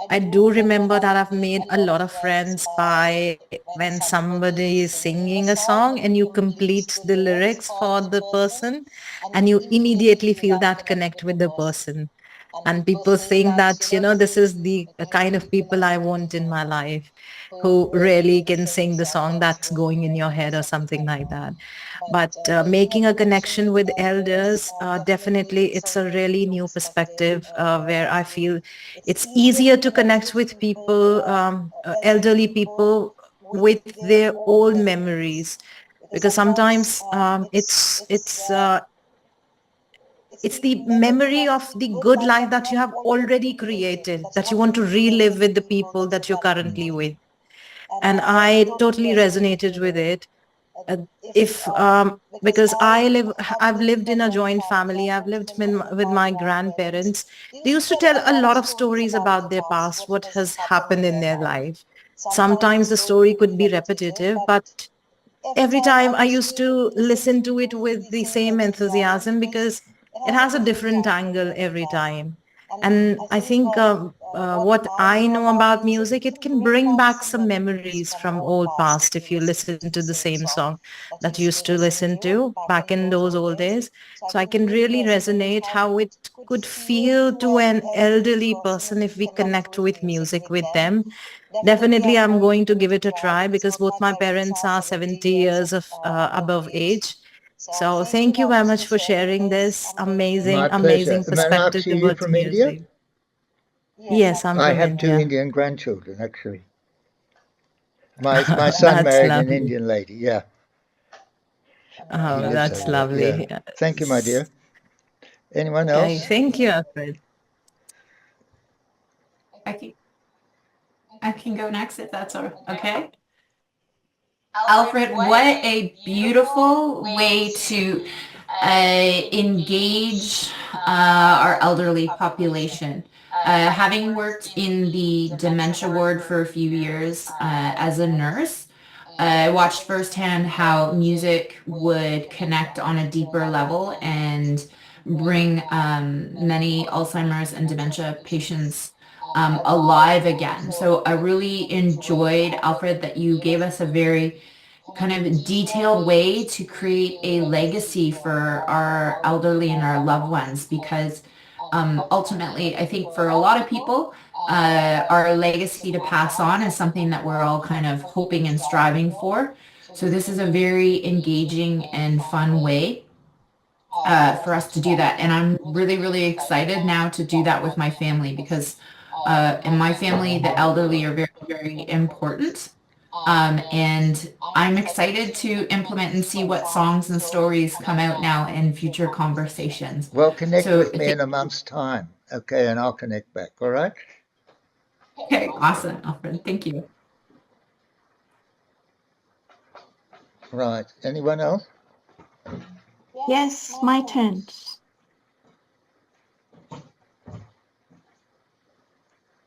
I do remember that I've made a lot of friends by when somebody is singing a song and you complete the lyrics for the person and you immediately feel that connect with the person. And people think that, this is the kind of people I want in my life, who really can sing the song that's going in your head or something like that. But making a connection with elders, definitely it's a really new perspective where I feel it's easier to connect with people, elderly people, with their old memories. Because sometimes it's the memory of the good life that you have already created, that you want to relive with the people that you're currently with. And I totally resonated with it. Because I've lived in a joint family. I've lived with my grandparents. They used to tell a lot of stories about their past, what has happened in their life. Sometimes the story could be repetitive, but every time I used to listen to it with the same enthusiasm because it has a different angle every time. And I think what I know about music, it can bring back some memories from old past if you listen to the same song that you used to listen to back in those old days. So I can really resonate how it could feel to an elderly person if we connect with music with them. Definitely, I'm going to give it a try because both my parents are 70 years of above age. So thank you very much for sharing this amazing perspective Meenakshi, towards from music. India? Yes, I'm from India. I have 2 Indian grandchildren, actually. My son married an Indian lady, yeah. Oh, that's lovely. Yeah. Thank you, my dear. Anyone else? Okay, thank you, Alfred. I can go next if that's okay. Alfred, what a beautiful way to engage our elderly population. Having worked in the dementia ward for a few years as a nurse, I watched firsthand how music would connect on a deeper level and bring many Alzheimer's and dementia patients alive again. So I really enjoyed, Alfred, that you gave us a very kind of detailed way to create a legacy for our elderly and our loved ones, because ultimately, I think for a lot of people, our legacy to pass on is something that we're all kind of hoping and striving for. So this is a very engaging and fun way for us to do that. And I'm really, really excited now to do that with my family, because in my family, the elderly are very, very important. And I'm excited to implement and see what songs and stories come out now in future conversations. Well, connect So with me in a month's time, okay, and I'll connect back, all right? Okay, awesome, Alfred. Thank you. Right. Anyone else? Yes, my turn.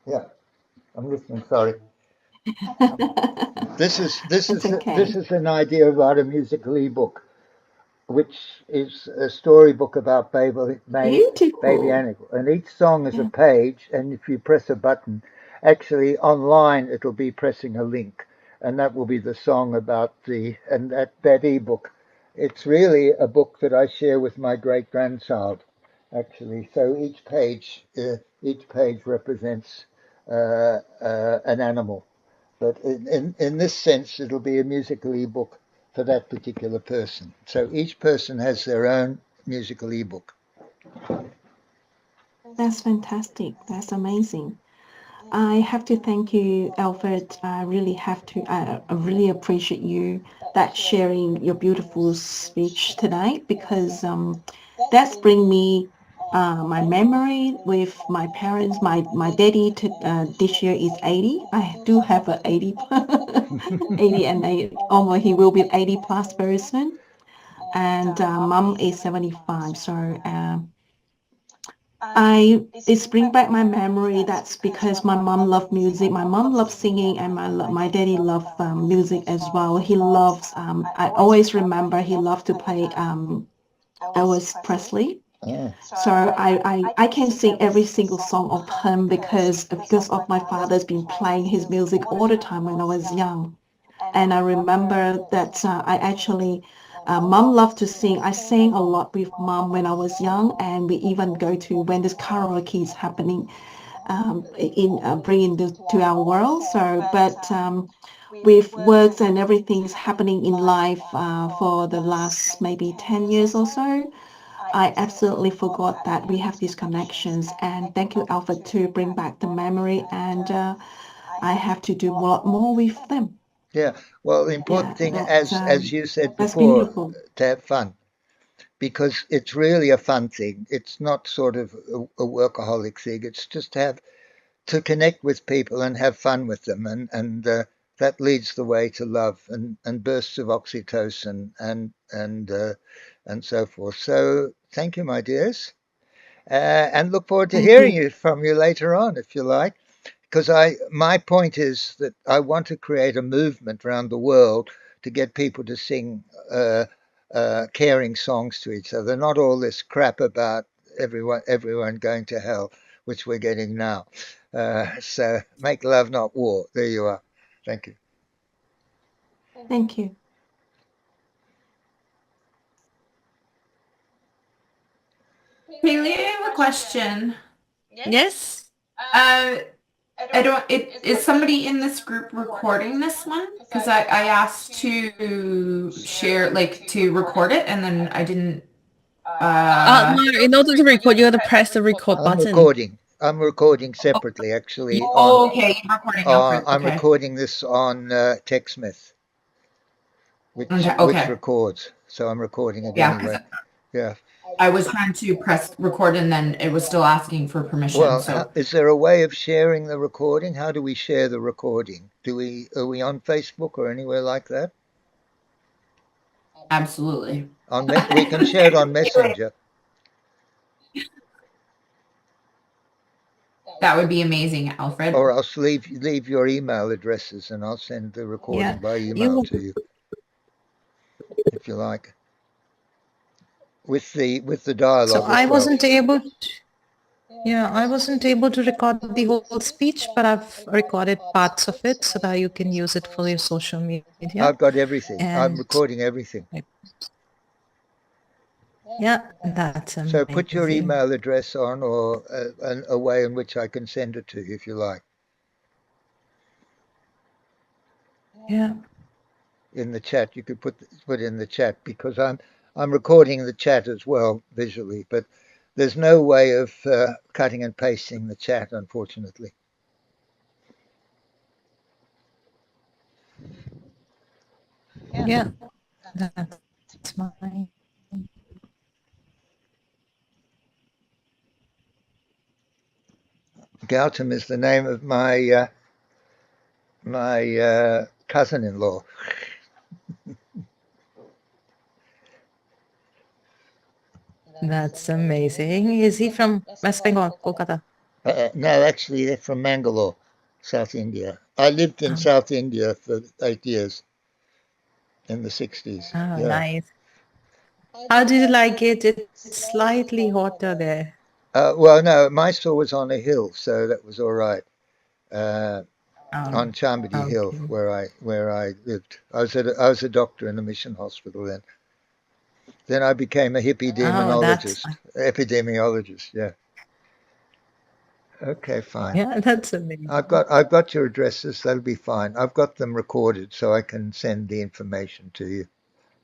Yeah, I'm listening. Sorry. This is It's okay. this is an idea about a musical ebook, which is a storybook about Baby Beautiful. Animal, and each song is a Yeah. page. And if you press a button, actually online it'll be pressing a link, and that will be the song about that ebook. It's really a book that I share with my great grandchild, actually. So each page represents an animal. But in this sense, it'll be a musical ebook for that particular person. So each person has their own musical ebook. That's fantastic. That's amazing. I have to thank you, Alfred. I really have to. I really appreciate you that sharing your beautiful speech tonight, because that's bring me my memory with my parents. My daddy this year is 80. I do have a 80, 80 and 8. Almost he will be 80 plus very soon. And mom is 75. So it's bring back my memory. That's because my mom loved music. My mom loved singing, and my daddy loved music as well. He loves. I always remember he loved to play Elvis Presley. Oh. So I can sing every single song of him because of my father's been playing his music all the time when I was young. And I remember that I actually, mom loved to sing. I sang a lot with mom when I was young, and we even go to when this karaoke is happening in bringing this to our world. So, but with works and everything's happening in life for the last maybe 10 years or so, I absolutely forgot that we have these connections. And thank you, Alfred, to bring back the memory. And I have to do a lot more with them. Yeah. Well, the important thing, as you said that's before, beautiful. to have fun, because it's really a fun thing. It's not sort of a workaholic thing. It's just to connect with people and have fun with them, and that leads the way to love and bursts of oxytocin and so forth. So thank you, my dears, and look forward to Thank hearing you. from you later on, if you like. Because my point is that I want to create a movement around the world to get people to sing caring songs to each other, not all this crap about everyone going to hell, which we're getting now. So make love, not war. There you are. Thank you. Thank you. Kaley, I have a question. Yes. Is somebody in this group recording this one? Because I asked to share, like, to record it, and then I didn't. No, in order to record, you got to press the record button. I'm recording separately, actually. Okay, you're recording. I'm recording this on TechSmith, which records. So I'm recording it anyway. Yeah. I was trying to press record, and then it was still asking for permission. Well, is there a way of sharing the recording? How do we share the recording? Are we on Facebook or anywhere like that? Absolutely. We can share it on Messenger. That would be amazing, Alfred. Or else leave your email addresses, and I'll send the recording by email to you, if you like. With the dialogue. So I wasn't able to. Yeah, I wasn't able to record the whole speech, but I've recorded parts of it so that you can use it for your social media. I've got everything. I'm And recording everything. yeah, that's So put your amazing. email address on, or a way in which I can send it to you if you like. Yeah. In the chat, you could put in the chat, because I'm recording the chat as well visually, but there's no way of cutting and pasting the chat, unfortunately. Yeah, that's mine. Gautum is the name of my cousin-in-law. That's amazing. Is he from West Bengal, Kolkata? No, actually, they're from Mangalore, South India. I lived in South India for 8 years in the 60s. Oh, Yeah. nice. How do you like it? It's slightly hotter there. Well, no, Mysore was on a hill, so that was all right. On Chambadi Hill, Okay. where I lived. I was a doctor in a mission hospital then. Then I became a Oh, that's epidemiologist. Yeah. Okay, fine. yeah, that's amazing. I've got your addresses. That'll be fine. I've got them recorded, so I can send the information to you.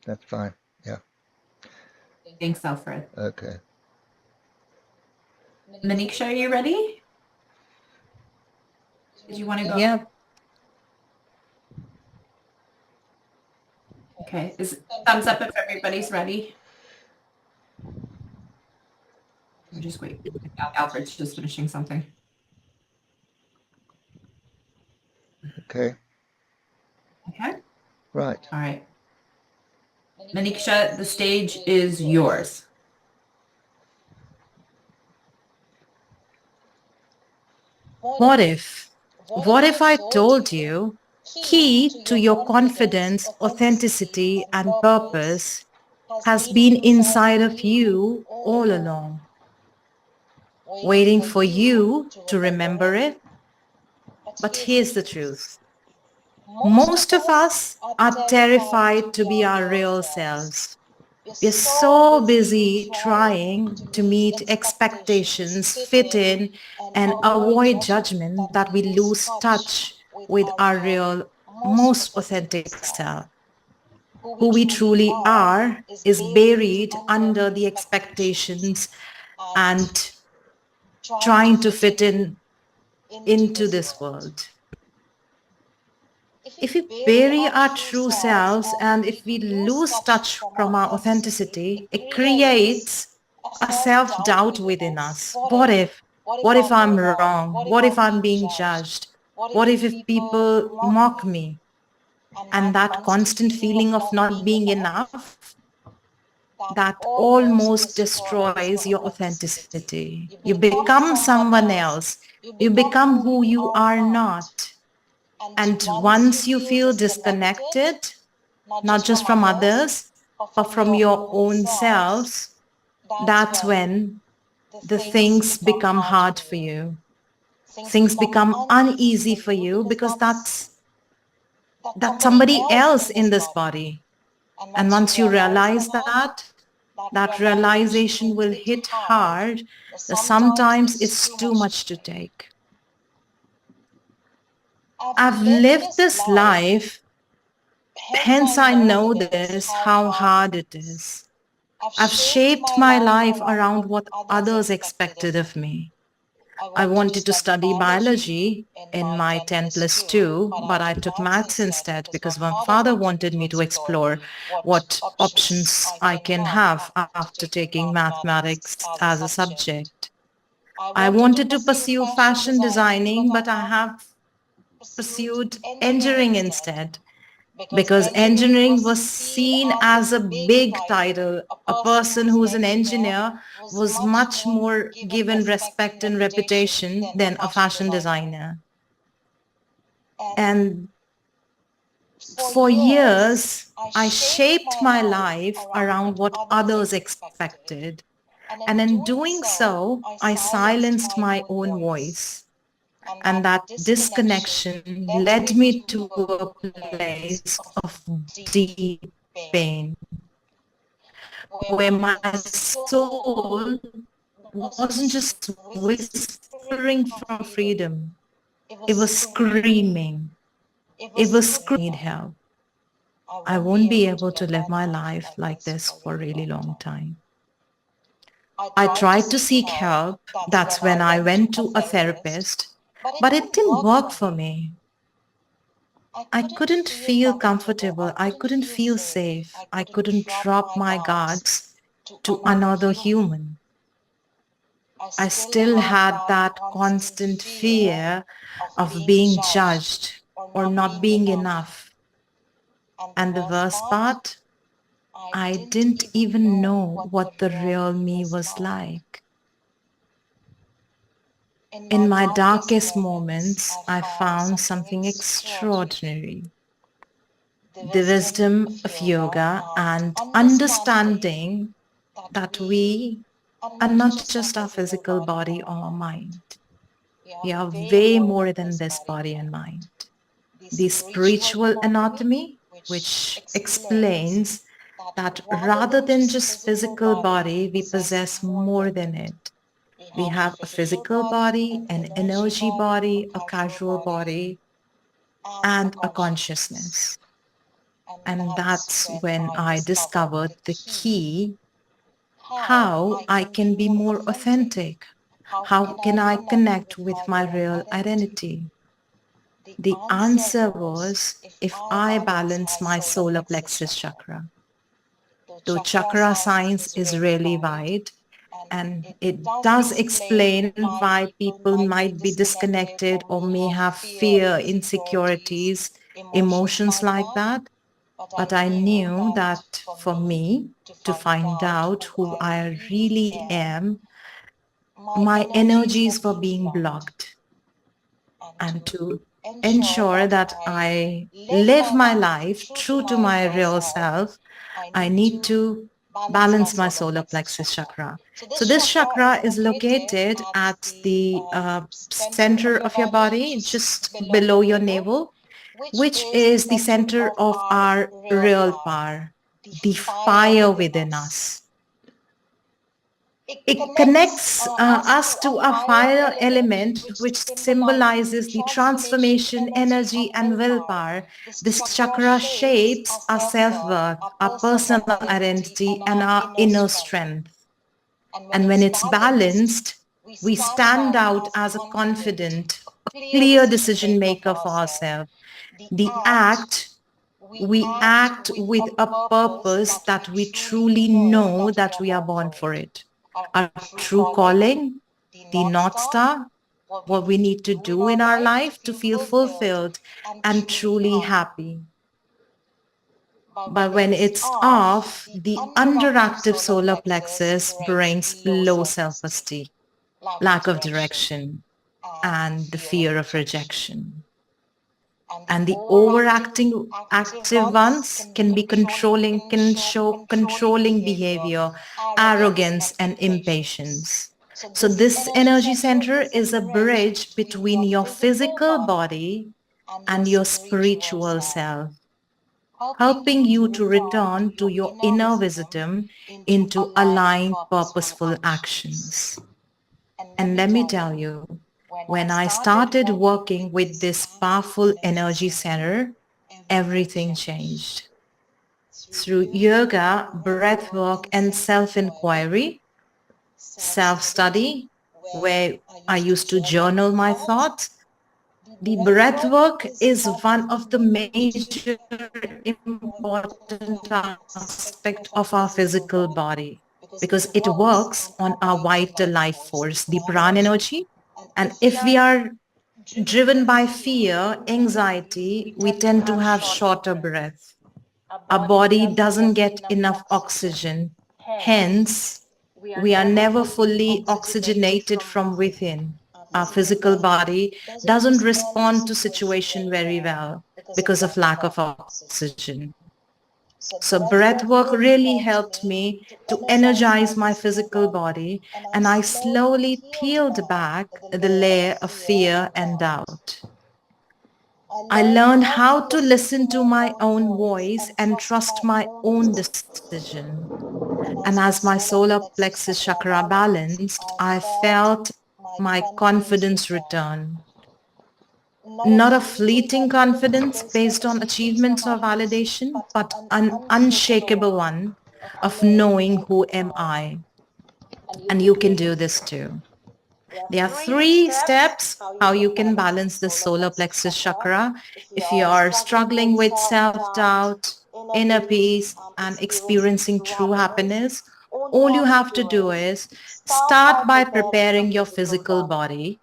That's fine. Yeah. Thanks, Alfred. Okay. Meenakshi, are you ready? Did you want to go? Yeah. Okay. Is thumbs up if everybody's ready? I'm just wait. Alfred's just finishing something. Okay. Okay. Right. All right. Meenakshi, the stage is yours. What if I told you key to your confidence, authenticity, and purpose has been inside of you all along, waiting for you to remember it? But here's the truth. Most of us are terrified to be our real selves. We're so busy trying to meet expectations, fit in, and avoid judgment that we lose touch with our real, most authentic self. Who we truly are is buried under the expectations and trying to fit into this world. If we bury our true selves and if we lose touch from our authenticity, it creates a self-doubt within us. What if? What if I'm wrong? What if I'm being judged? What if people mock me? And that constant feeling of not being enough, that almost destroys your authenticity. You become someone else. You become who you are not. And once you feel disconnected, not just from others, but from your own selves, that's when the things become hard for you. Things become uneasy for you because that's somebody else in this body. And once you realize that, that realization will hit hard. That sometimes it's too much to take. I've lived this life, hence I know this, how hard it is. I've shaped my life around what others expected of me. I wanted to study biology in my 10+2, but I took maths instead because my father wanted me to explore what options I can have after taking mathematics as a subject. I wanted to pursue fashion designing, but I have pursued engineering instead because engineering was seen as a big title. A person who's an engineer was much more given respect and reputation than a fashion designer. And for years, I shaped my life around what others expected. And in doing so, I silenced my own voice. And that disconnection led me to a place of deep pain, where my soul wasn't just whispering for freedom, it was screaming. It was screaming help. I won't be able to live my life like this for a really long time. I tried to seek help. That's when I went to a therapist, but it didn't work for me. I couldn't feel comfortable. I couldn't feel safe. I couldn't drop my guards to another human. I still had that constant fear of being judged or not being enough. And the worst part, I didn't even know what the real me was like. In my darkest moments, I found something extraordinary. The wisdom of yoga and understanding that we are not just our physical body or mind. We are way more than this body and mind. The spiritual anatomy, which explains that rather than just physical body, we possess more than it. We have a physical body, an energy body, a casual body, and a consciousness. And that's when I discovered the key, how I can be more authentic. How can I connect with my real identity? The answer was if I balance my solar plexus chakra. Though chakra science is really wide, and it does explain why people might be disconnected or may have fear, insecurities, emotions like that. But I knew that for me to find out who I really am, my energies were being blocked. And to ensure that I live my life true to my real self, I need to balance my solar plexus chakra. So this chakra is located at the center of your body, just below your navel, which is the center of our real power, the fire within us. It connects us to a fire element which symbolizes the transformation, energy, and willpower. This chakra shapes our self-worth, our personal identity, and our inner strength. And when it's balanced, we stand out as a confident, clear decision maker for ourselves. We act with a purpose that we truly know that we are born for it. Our true calling, the North Star, what we need to do in our life to feel fulfilled and truly happy. But when it's off, the underactive solar plexus brings low self-esteem, lack of direction, and the fear of rejection. And the overacting active ones can be controlling, can show controlling behavior, arrogance, and impatience. So this energy center is a bridge between your physical body and your spiritual self, helping you to return to your inner wisdom into aligned, purposeful actions. And let me tell you, when I started working with this powerful energy center, everything changed. Through yoga, breath work, and self-inquiry, self-study, where I used to journal my thoughts, the breath work is one of the major important aspects of our physical body because it works on our vital life force, the prana energy. And if we are driven by fear, anxiety, we tend to have shorter breath. Our body doesn't get enough oxygen. Hence, we are never fully oxygenated from within. Our physical body doesn't respond to situation very well because of lack of oxygen. So breath work really helped me to energize my physical body, and I slowly peeled back the layer of fear and doubt. I learned how to listen to my own voice and trust my own decision. And as my solar plexus chakra balanced, I felt my confidence return. Not a fleeting confidence based on achievements or validation, but an unshakable one of knowing who am I. And you can do this too. There are 3 steps how you can balance the solar plexus chakra. If you are struggling with self-doubt, inner peace, and experiencing true happiness, all you have to do is start by preparing your physical body.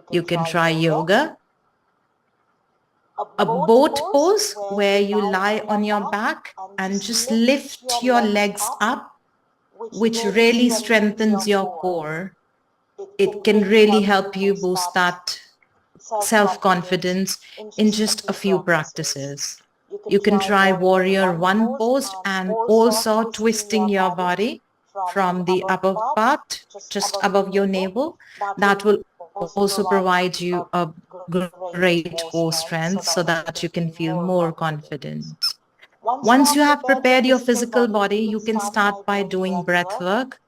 You can try yoga, a boat pose where you lie on your back and just lift your legs up, which really strengthens your core. It can really help you boost that self-confidence in just a few practices. You can try warrior one pose and also twisting your body from the upper part, just above your navel. That will also provide you a great core strength so that you can feel more confident. Once you have prepared your physical body, you can start by doing breath work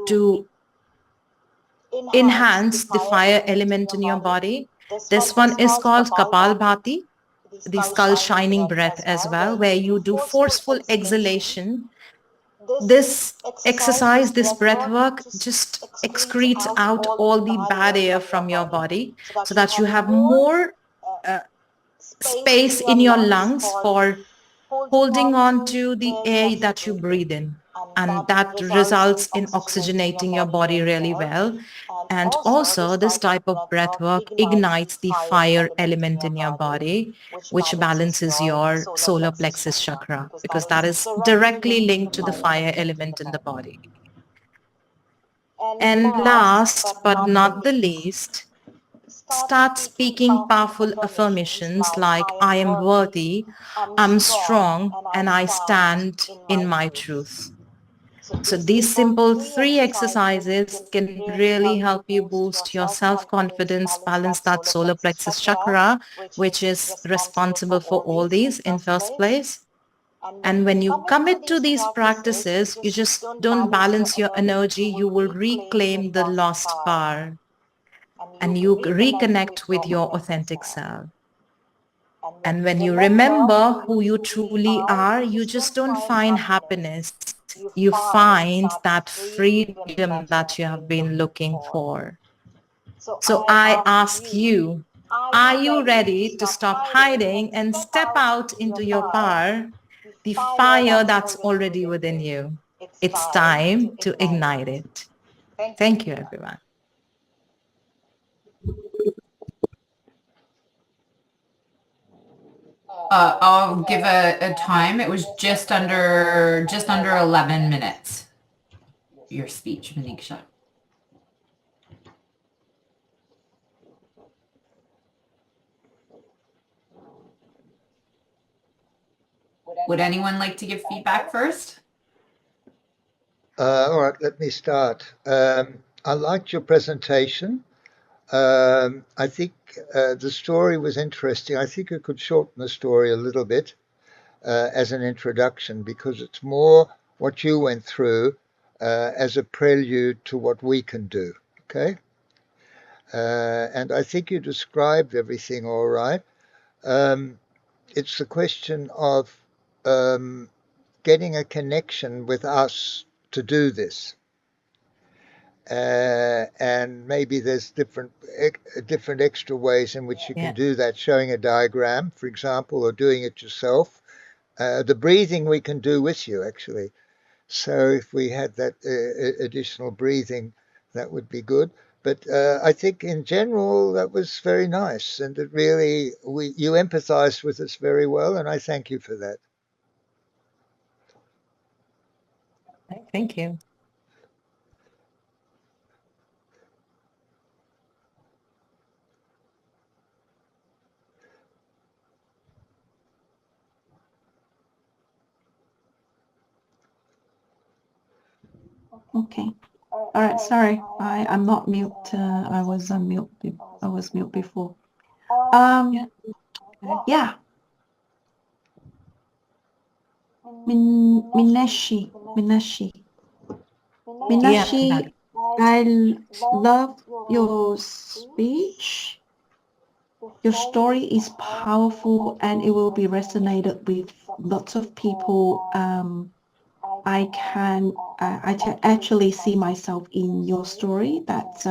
to enhance the fire element in your body. This one is called Kapalbhati, the skull shining breath as well, where you do forceful exhalation. This exercise, this breath work just excretes out all the bad air from your body so that you have more space in your lungs for holding on to the air that you breathe in. And that results in oxygenating your body really well. And also this type of breath work ignites the fire element in your body, which balances your solar plexus chakra, because that is directly linked to the fire element in the body. And last but not the least, start speaking powerful affirmations like I am worthy, I'm strong, and I stand in my truth. So these simple 3 exercises can really help you boost your self-confidence, balance that solar plexus chakra, which is responsible for all these in first place. And when you commit to these practices, you just don't balance your energy, you will reclaim the lost power and you reconnect with your authentic self. And when you remember who you truly are, you just don't find happiness. You find that freedom that you have been looking for. So I ask you, are you ready to stop hiding and step out into your power, the fire that's already within you? It's time to ignite it. Thank you, everyone. I'll give a time. It was just under 11 minutes. Your speech, Meenakshi. Would anyone like to give feedback first? All right, let me start. I liked your presentation. I think the story was interesting. I think you could shorten the story a little bit as an introduction, because it's more what you went through as a prelude to what we can do, okay? And I think you described everything all right. It's the question of getting a connection with us to do this. And maybe there's different extra ways in which you can do that, showing a diagram, for example, or doing it yourself. The breathing we can do with you, actually. So if we had that additional breathing, that would be good. But I think in general, that was very nice. And it really, you empathized with us very well. And I thank you for that. Thank you. Okay. All right. Sorry, I'm not mute. I was on mute. I was mute before. Yeah. Meenakshi. Meenakshi, I love your speech. Your story is powerful and it will be resonated with lots of people. I can actually see myself in your story. That's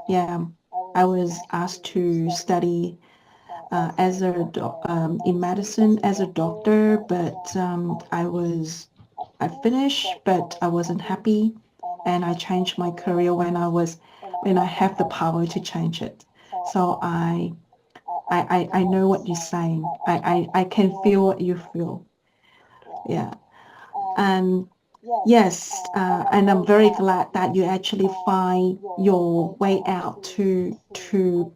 yeah. I was asked to study as in medicine as a doctor, but I finished, but I wasn't happy, and I changed my career when I have the power to change it. So I know what you're saying. I can feel what you feel. Yeah. And yes, and I'm very glad that you actually find your way out to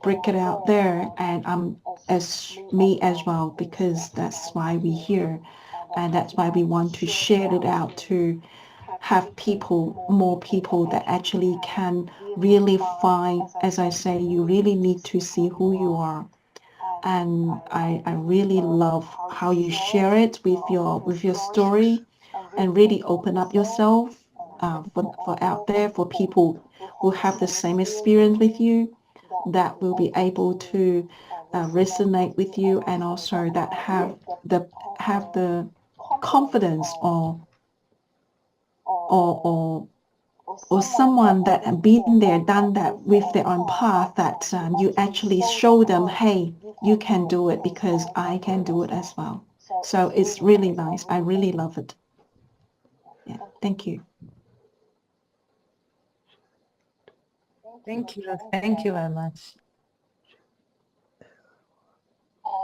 break it out there, and as me as well, because that's why we're here, and that's why we want to share it out to have more people that actually can really find, as I say, you really need to see who you are. And I really love how you share it with your story and really open up yourself for out there for people who have the same experience with you, that will be able to resonate with you, and also that have the confidence or or someone that have been there, done that with their own path, that you actually show them, hey, you can do it because I can do it as well. So it's really nice. I really love it. Yeah, thank you. Thank you. Thank you very much.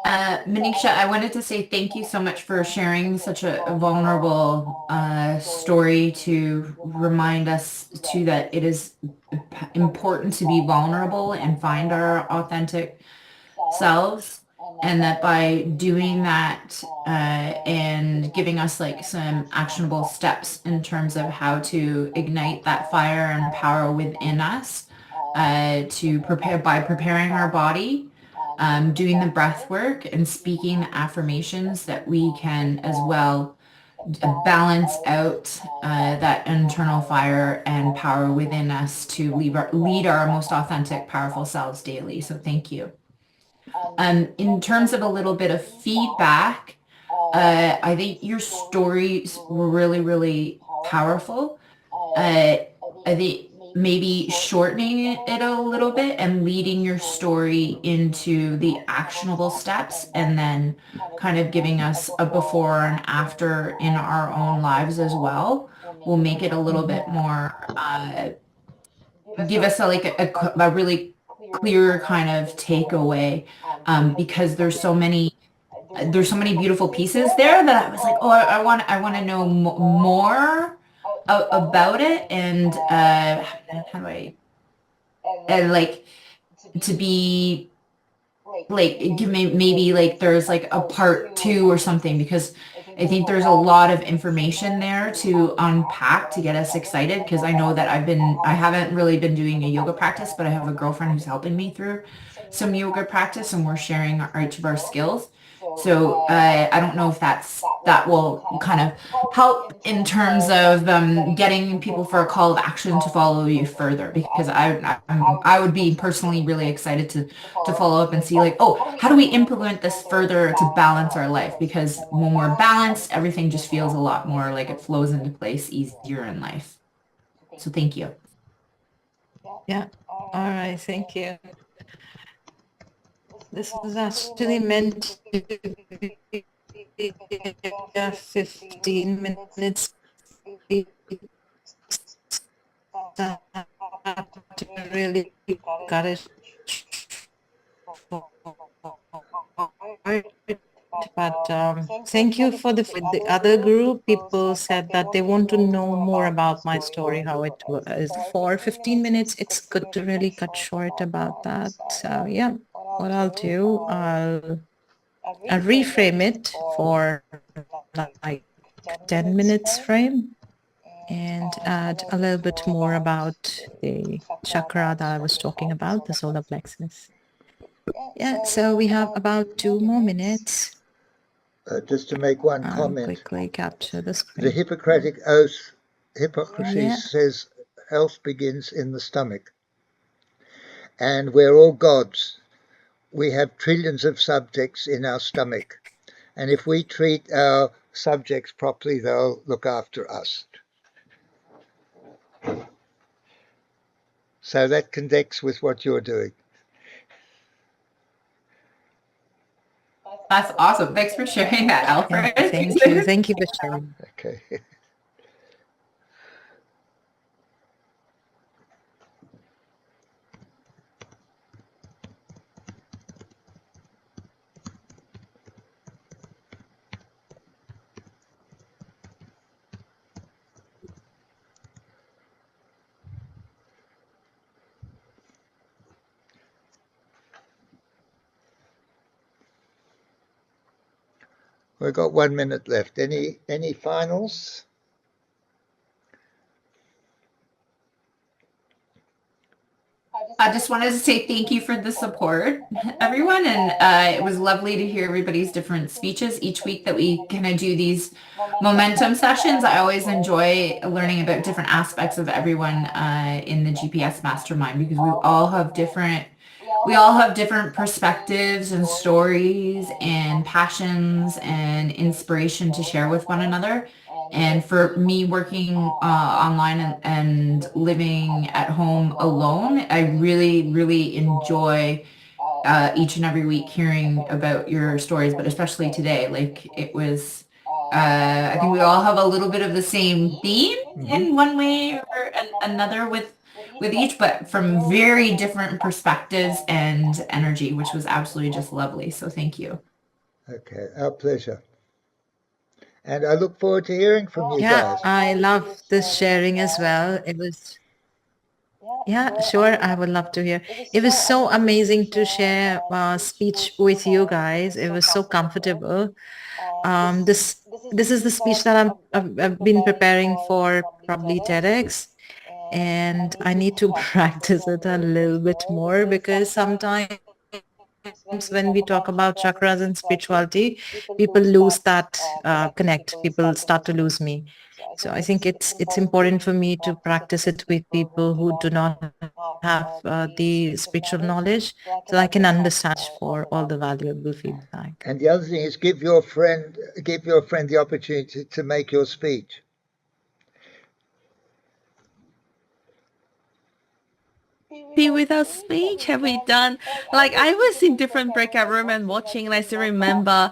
Meenakshi, I wanted to say thank you so much for sharing such a vulnerable story, to remind us too that it is important to be vulnerable and find our authentic selves, and that by doing that and giving us like some actionable steps in terms of how to ignite that fire and power within us, to preparing our body, doing the breath work and speaking the affirmations, that we can as well balance out that internal fire and power within us to lead our most authentic, powerful selves daily. So thank you. In terms of a little bit of feedback, I think your stories were really, really powerful. I think maybe shortening it a little bit and leading your story into the actionable steps, and then kind of giving us a before and after in our own lives as well, will make it a little bit more, give us a really clear kind of takeaway, because there's so many beautiful pieces there that I was like, oh, I want to know more about it, and how do I, and like, to be like, give me maybe like there's like a part 2 or something, because I think there's a lot of information there to unpack to get us excited, because I know that I haven't really been doing a yoga practice, but I have a girlfriend who's helping me through some yoga practice, and we're sharing each of our skills. So I don't know if that will kind of help in terms of getting people for a call of action to follow you further, because I would be personally really excited to follow up and see like, oh, how do we implement this further to balance our life? Because when we're balanced, everything just feels a lot more like it flows into place easier in life. So thank you. Yeah. All right. Thank you. This was actually meant to be 15 minutes. Really got it. But thank you for the other group. People said that they want to know more about my story, how it was. For 15 minutes, it's good to really cut short about that. So yeah, what I'll do, I'll reframe it for like 10 minutes frame. and add a little bit more about the chakra that I was talking about, the solar plexus. Yeah, so we have about 2 more minutes. Just to make one comment. Quickly capture the screen. The Hippocratic Oath, Hippocrates Yeah. says health begins in the stomach. And we're all gods. We have trillions of subjects in our stomach. And if we treat our subjects properly, they'll look after us. So that connects with what you're doing. That's awesome. Thanks for sharing that, Alfred. Yeah, thank you. Thank you for sharing. Okay. We've got 1 minute left. Any finals? I just wanted to say thank you for the support, everyone. And it was lovely to hear everybody's different speeches each week that we kind of do these momentum sessions. I always enjoy learning about different aspects of everyone in the GPS Mastermind, because we all have different perspectives and stories and passions and inspiration to share with one another. And for me, working online and living at home alone, I really, really enjoy each and every week hearing about your stories, but especially today. Like, it was, I think we all have a little bit of the same theme in one way or another with each, but from very different perspectives and energy, which was absolutely just lovely. So thank you. Okay, our pleasure. And I look forward to hearing from you guys. I love this sharing as well. It was, yeah, sure, I would love to hear. It was so amazing to share speech with you guys. It was so comfortable. This is the speech that I've been preparing for probably TEDx, and I need to practice it a little bit more, because sometimes when we talk about chakras and spirituality, people lose that connect. People start to lose me. So I think it's important for me to practice it with people who do not have the spiritual knowledge, so I can understand for all the valuable feedback. And the other thing is, give your friend the opportunity to make your speech. Be with our speech, have we done, like, I was in different breakout room and watching, and I still remember,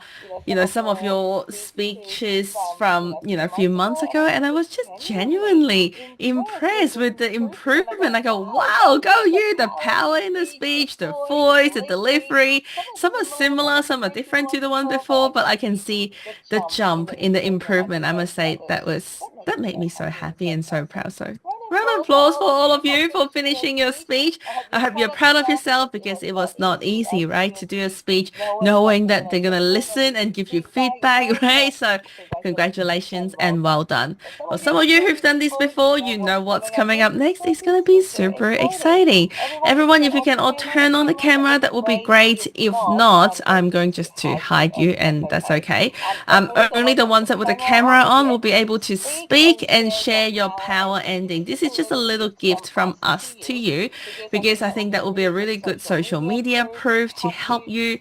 some of your speeches from, a few months ago, and I was just genuinely impressed with the improvement. I go, wow, go you, the power in the speech, the voice, the delivery. Some are similar, some are different to the one before, but I can see the jump in the improvement. I must say that made me so happy and so proud. So round of applause for all of you for finishing your speech. I hope you're proud of yourself, because it was not easy, right, to do a speech knowing that they're going to listen and give you feedback, right? So congratulations and well done. For some of you who've done this before, you know what's coming up next. It's going to be super exciting. Everyone, if you can all turn on the camera, that would be great. If not, I'm going just to hide you, and that's okay. Only the ones that with the camera on will be able to speak and share your power ending. This is just a little gift from us to you, because I think that will be a really good social media proof to help you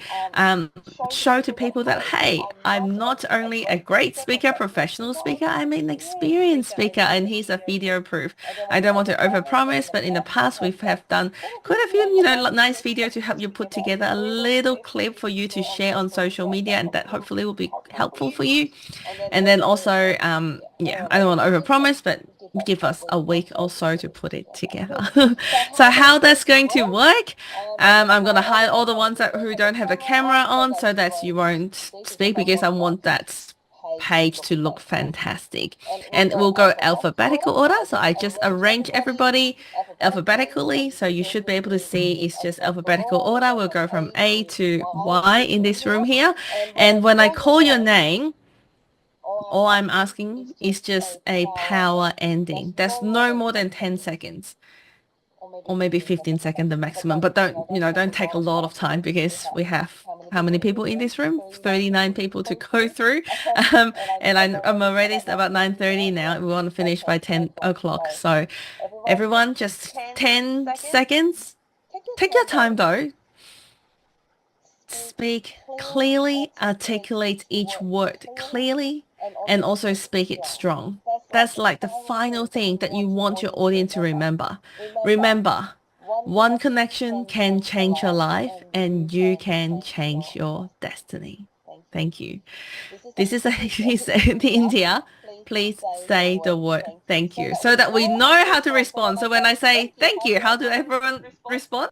show to people that, hey, I'm not only a great speaker, professional speaker, I'm an experienced speaker, and here's a video proof. I don't want to overpromise, but in the past we have done quite a few, nice videos to help you put together a little clip for you to share on social media, and that hopefully will be helpful for you. And then also, I don't want to overpromise, but give us a week or so to put it together. So how that's going to work, I'm going to hide all the ones who don't have a camera on, so that you won't speak, because I want that page to look fantastic. And we'll go alphabetical order, so I just arrange everybody alphabetically, so you should be able to see it's just alphabetical order. We'll go from A to Y in this room here, and when I call your name, All I'm asking is just a power ending. There's no more than 10 seconds. Or maybe 15 seconds the maximum, but don't take a lot of time because we have how many people in this room? 39 people to go through. And I'm already about 9:30 now. We want to finish by 10 o'clock. So everyone, just 10 seconds. Take your time though. Speak clearly, articulate each word clearly, and also speak it strong. That's like the final thing that you want your audience to remember. Remember, one connection can change your life and you can change your destiny. Thank you. This is India. Please say the word thank you so that we know how to respond. So when I say thank you, how do everyone respond?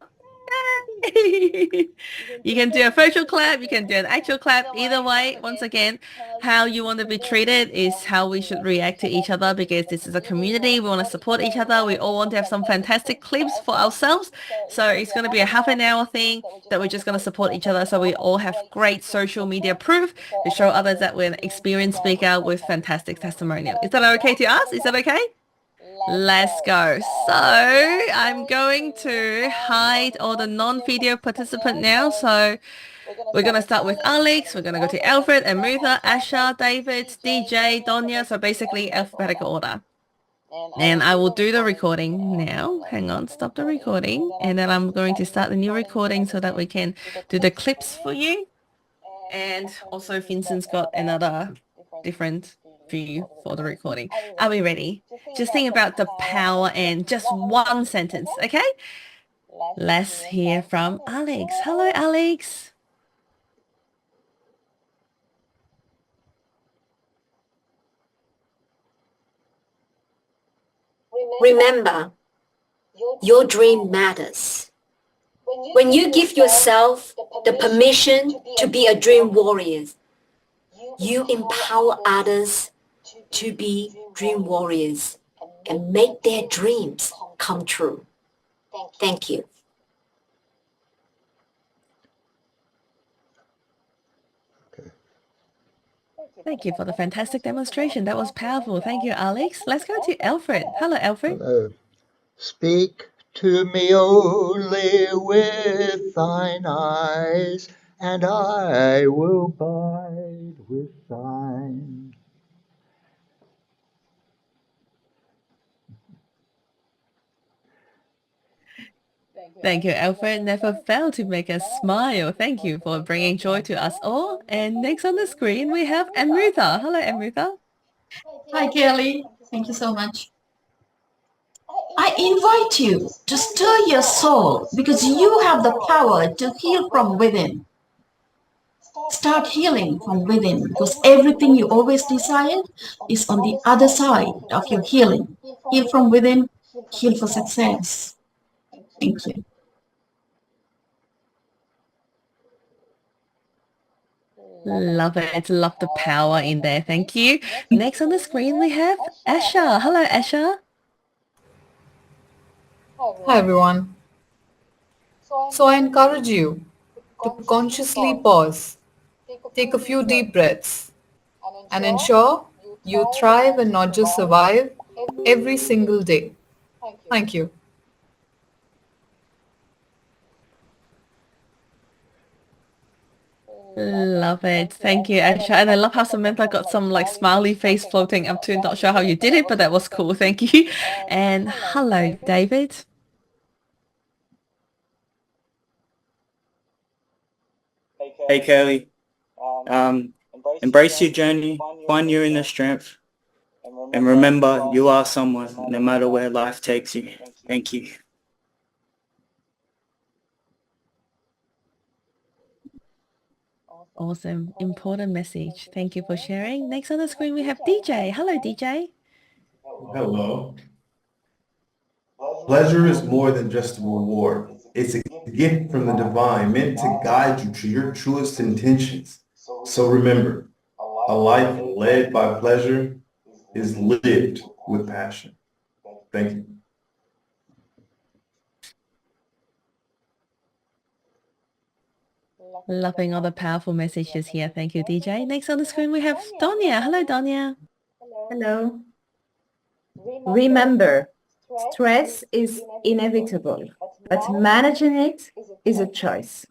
You can do a virtual clap, you can do an actual clap. Either way, once again, how you want to be treated is how we should react to each other because this is a community. We want to support each other. We all want to have some fantastic clips for ourselves. So it's going to be a half an hour thing that we're just going to support each other so we all have great social media proof to show others that we're an experienced speaker with fantastic testimonial. Is that okay to us? Is that okay? Let's go. So I'm going to hide all the non-video participant now. So we're going to start with Alex. We're going to go to Alfred and Mutha, Asha, David, DJ, Donya. So basically alphabetical order. And I will do the recording now. Hang on, stop the recording. And then I'm going to start the new recording so that we can do the clips for you. And also Vincent's got another different view for the recording. Are we ready? Just think about the power and just one sentence, okay? Let's hear from Alex. Hello, Alex. Remember, your dream matters. When you give yourself the permission to be a dream warrior, you empower others to be dream warriors and make their dreams come true. Thank you. Thank you for the fantastic demonstration. That was powerful. Thank you, Alex. Let's go to Alfred. Hello, Alfred. Hello. Speak to me only with thine eyes, and I will bide with thine. Thank you, Alfred. Never failed to make us smile. Thank you for bringing joy to us all. And next on the screen, we have Amrutha. Hello, Amrutha. Hi, Kaley. Thank you so much. I invite you to stir your soul because you have the power to heal from within. Start healing from within because everything you always desired is on the other side of your healing. Heal from within, heal for success. Thank you. Love it. Love the power in there. Thank you. Next on the screen, we have Asha. Hello, Asha. Hi everyone. So I encourage you to consciously pause, take a few deep breaths, and ensure you thrive and not just survive every single day. Thank you. Love it. Thank you, Asha. And I love how Samantha got some like smiley face floating up too. Not sure how you did it, but that was cool. Thank you. And hello, David. Hey, Kaley. Embrace your journey, find your inner strength, and remember you are someone no matter where life takes you. Thank you. Awesome. Important message. Thank you for sharing. Next on the screen, we have DJ. Hello, DJ. Hello. Pleasure is more than just a reward. It's a gift from the divine meant to guide you to your truest intentions. So remember, a life led by pleasure is lived with passion. Thank you. Loving all the powerful messages here. Thank you, DJ. Next on the screen, we have Donia. Hello, Donia. Hello. Remember, stress is inevitable, but managing it is a choice.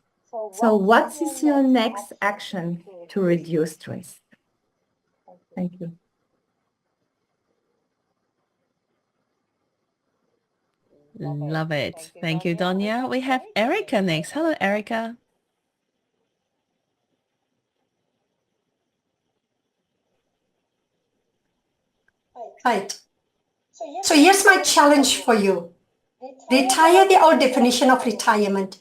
So what is your next action to reduce stress? Thank you. Love it. Thank you, Donia. We have Erica next. Hello, Erica. Right. So here's my challenge for you. Retire the old definition of retirement.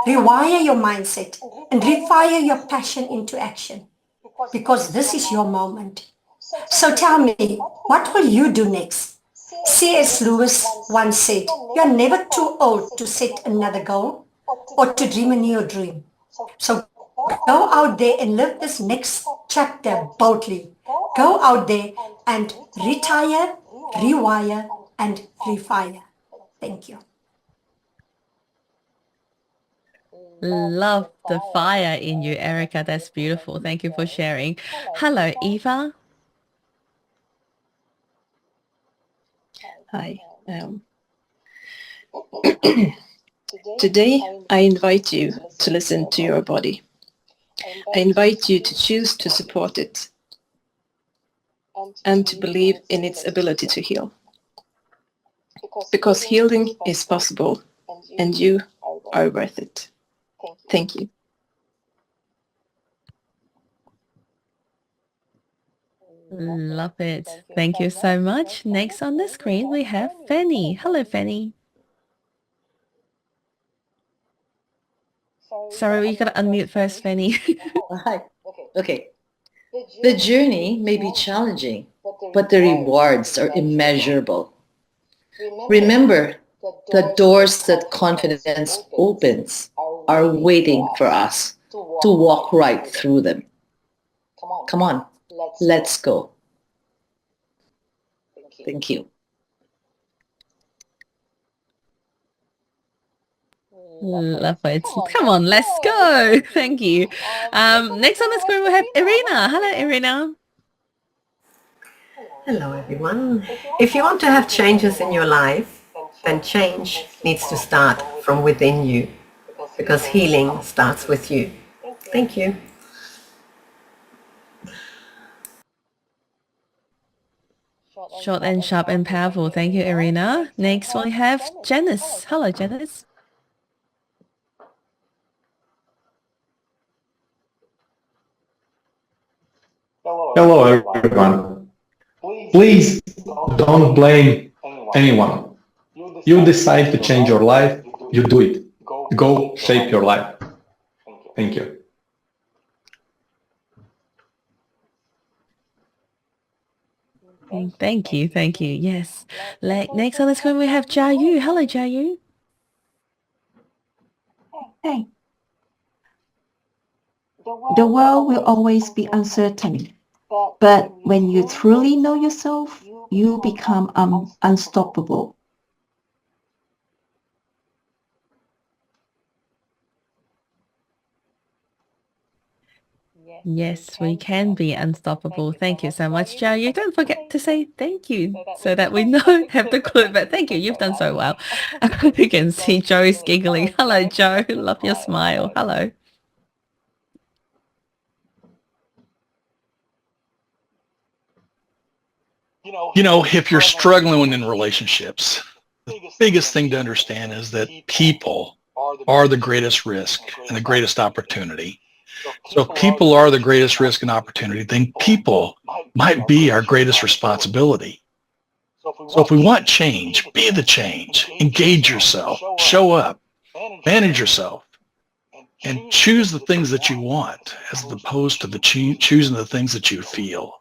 Rewire your mindset and refire your passion into action. Because this is your moment. So tell me, what will you do next? C.S. Lewis once said, you're never too old to set another goal or to dream a new dream. So go out there and live this next chapter boldly. Go out there and retire, rewire, and refire. Thank you. Love the fire in you, Erica. That's beautiful. Thank you for sharing. Hello, Eva. Hi. Today, I invite you to listen to your body. I invite you to choose to support it and to believe in its ability to heal. Because healing is possible and you are worth it. Thank you. Love it. Thank you so much. Next on the screen, we have Fanny. Hello, Fanny. Sorry, you got to unmute first, Fanny. Hi. Okay. The journey may be challenging, but the rewards are immeasurable. Remember, the doors that confidence opens are waiting for us to walk right through them. Come on, let's go. Thank you. Love it. Come on, let's go. Thank you. Next on the screen, we have Irina. Hello, Irina. Hello, everyone. If you want to have changes in your life, then change needs to start from within you, because healing starts with you. Thank you. Short and sharp and powerful. Thank you, Irina. Next, we have Janice. Hello, Janice. Hello, everyone. Please don't blame anyone. You decide to change your life, you do it. Go shape your life. Thank you. Thank you. Thank you. Yes. Next on the screen, we have Jaiyou. Hello, Jaiyou. Hey. The world will always be uncertain, but when you truly know yourself, you become unstoppable. Yes, we can be unstoppable. Thank you so much, Jaiyou. Don't forget to say thank you so that we know, have the clue. But thank you. You've done so well. You can see Joe's giggling. Hello, Joe. Love your smile. Hello. You know, if you're struggling in relationships, the biggest thing to understand is that people are the greatest risk and the greatest opportunity. So if people are the greatest risk and opportunity, then people might be our greatest responsibility. So if we want change, be the change, engage yourself, show up, manage yourself, and choose the things that you want as opposed to choosing the things that you feel.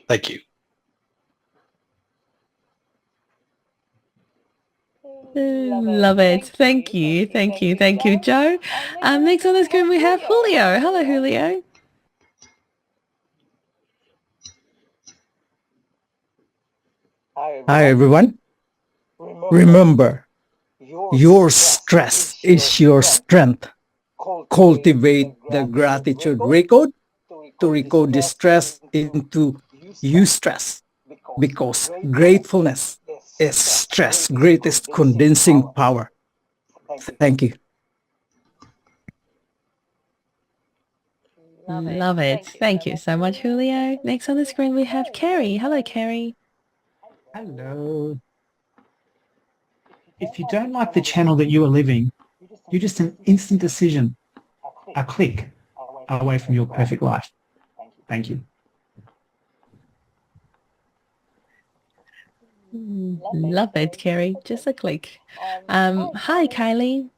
Thank you. Love it. Thank you. Thank you. Thank you, Joe. Next on the screen, we have Julio. Hello, Julio. Hi, everyone. Remember, Your stress is your strength. Cultivate the gratitude record to recode the stress into eustress, because gratefulness is stress' greatest condensing power. Thank you. Love it. Thank you so much, Julio. Next on the screen, we have Kerry. Hello, Kerry. Hello. If you don't like the channel that you are living, you're just an instant decision, a click away from your perfect life. Thank you. Love it, Kerry. Just a click. Hi, Kylie.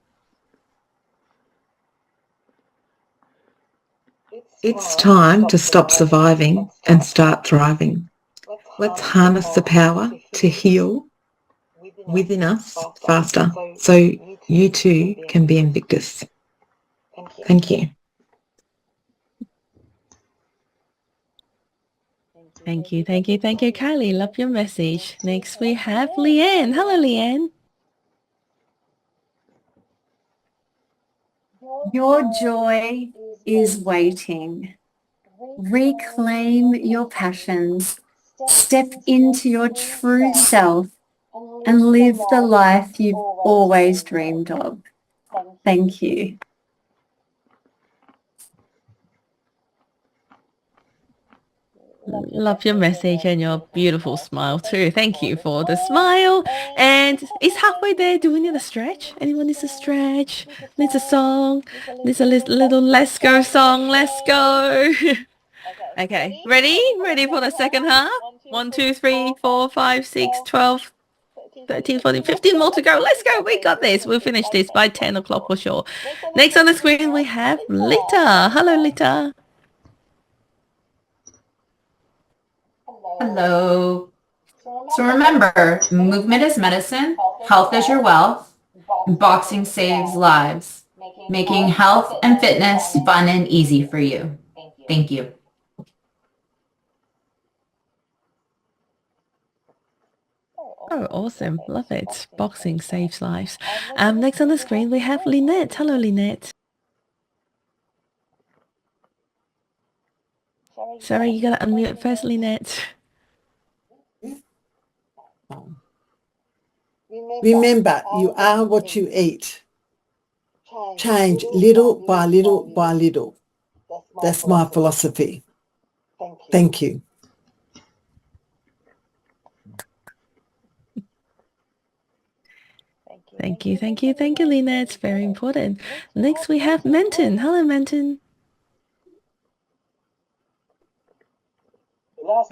It's time to stop surviving and start thriving. Let's harness the power to heal within us faster so you too can be invictus. Thank you. Thank you, thank you, thank you, Kylie. Love your message. Next, we have Leanne. Hello, Leanne. Your joy is waiting. Reclaim your passions. Step into your true self and live the life you've always dreamed of. Thank you. Love your message and your beautiful smile too. Thank you for the smile. And it's halfway there. Do we need a stretch? Anyone needs a stretch? Needs a song? Needs a little let's go song? Let's go. Okay, ready? Ready for the second half? 1, 2, 3, 4, 5, 6, 12, 13, 14, 15 more to go. Let's go. We got this. We'll finish this by 10 o'clock for sure. Next on the screen, we have Lita. Hello, Lita. Hello. So remember, movement is medicine, health is your wealth, and boxing saves lives, making health and fitness fun and easy for you. Thank you. Oh, awesome. Love it. Boxing saves lives. Next on the screen, we have Lynette. Hello, Lynette. Sorry, you got to unmute first, Lynette. Remember, you are what you eat. Change little by little by little. That's my philosophy. Thank you. Thank you, thank you, thank you, Lena. It's very important. Next, we have Menton. Hello, Menton.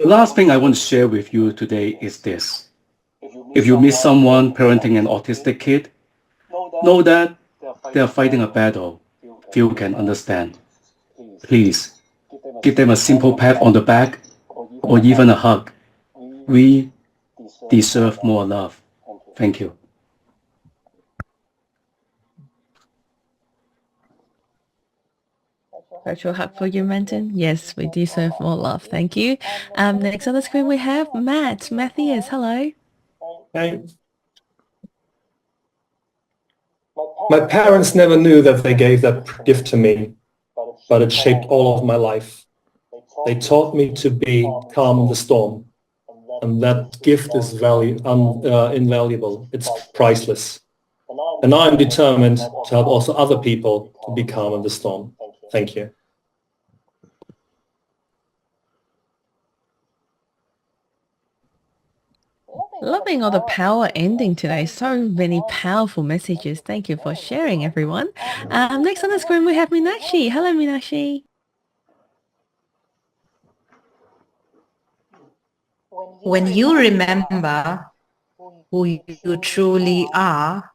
The last thing I want to share with you today is this. If you meet someone parenting an autistic kid, know that they are fighting a battle few can understand. Please, give them a simple pat on the back or even a hug. We deserve more love. Thank you. Virtual hug for you, Menton. Yes, we deserve more love. Thank you. Next on the screen, we have Matt. Matthias, hello. Hey. My parents never knew that they gave that gift to me, but it shaped all of my life. They taught me to be calm in the storm, and that gift is invaluable. It's priceless. And I'm determined to help also other people to be calm in the storm. Thank you. Loving all the power ending today. So many powerful messages. Thank you for sharing, everyone. Next on the screen, we have Meenakshi. Hello, Meenakshi. When you remember who you truly are,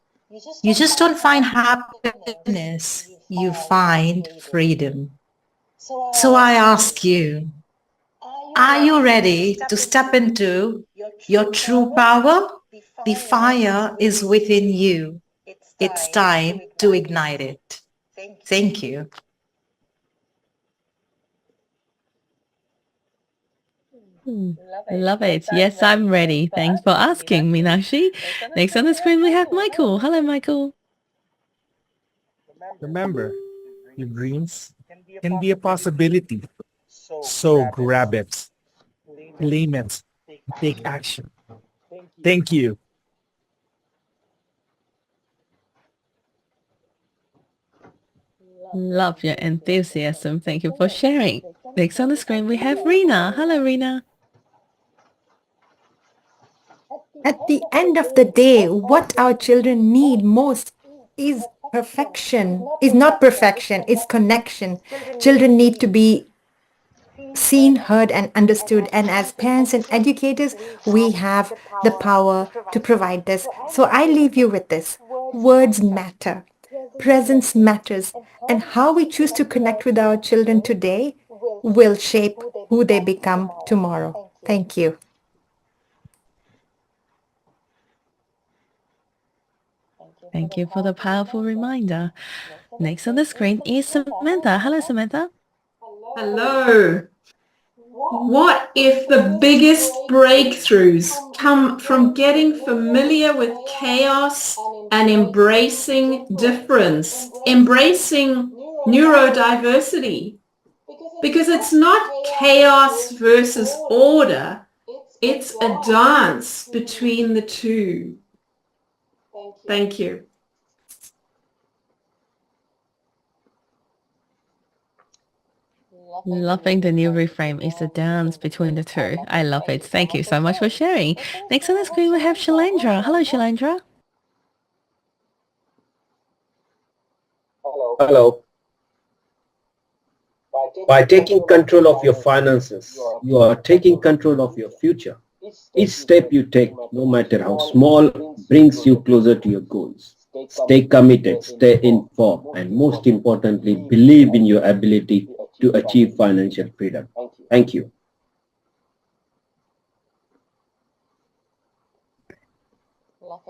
you just don't find happiness, you find freedom. So I ask you, are you ready to step into your true power? The fire is within you. It's time to ignite it. Thank you. Love it. Yes, I'm ready. Thanks for asking, Meenakshi. Next on the screen, we have Michael. Hello, Michael. Remember, your dreams can be a possibility. So grab it, claim it, take action. Thank you. Love your enthusiasm. Thank you for sharing. Next on the screen, we have Rena. Hello, Rena. At the end of the day, what our children need most is perfection, is not perfection, it's connection. Children need to be seen, heard, and understood. And as parents and educators, we have the power to provide this. So I leave you with this. Words matter. Presence matters. And how we choose to connect with our children today will shape who they become tomorrow. Thank you. Thank you for the powerful reminder. Next on the screen is Samantha. Hello, Samantha. Hello. What if the biggest breakthroughs come from getting familiar with chaos and embracing difference, embracing neurodiversity? Because it's not chaos versus order, it's a dance between the two. Thank you. Loving the new reframe is a dance between the two. I love it. Thank you so much for sharing. Next on the screen, we have Shailendra. Hello, Shailendra. Hello. By taking control of your finances, you are taking control of your future. Each step you take, no matter how small, brings you closer to your goals. Stay committed, stay informed, and most importantly, believe in your ability to achieve financial freedom. Thank you.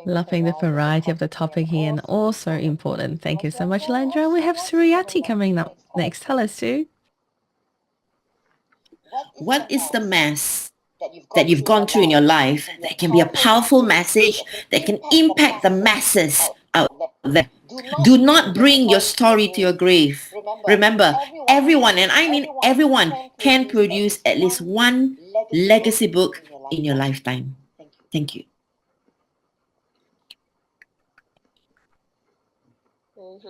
Loving the variety of the topic here and also important. Thank you so much, Shailendra. We have Suryati coming up next. Hello, Sue. What is the mess that you've gone through in your life that can be a powerful message that can impact the masses out there? Do not bring your story to your grave. Remember, everyone, and I mean everyone, can produce at least one legacy book in your lifetime. Thank you.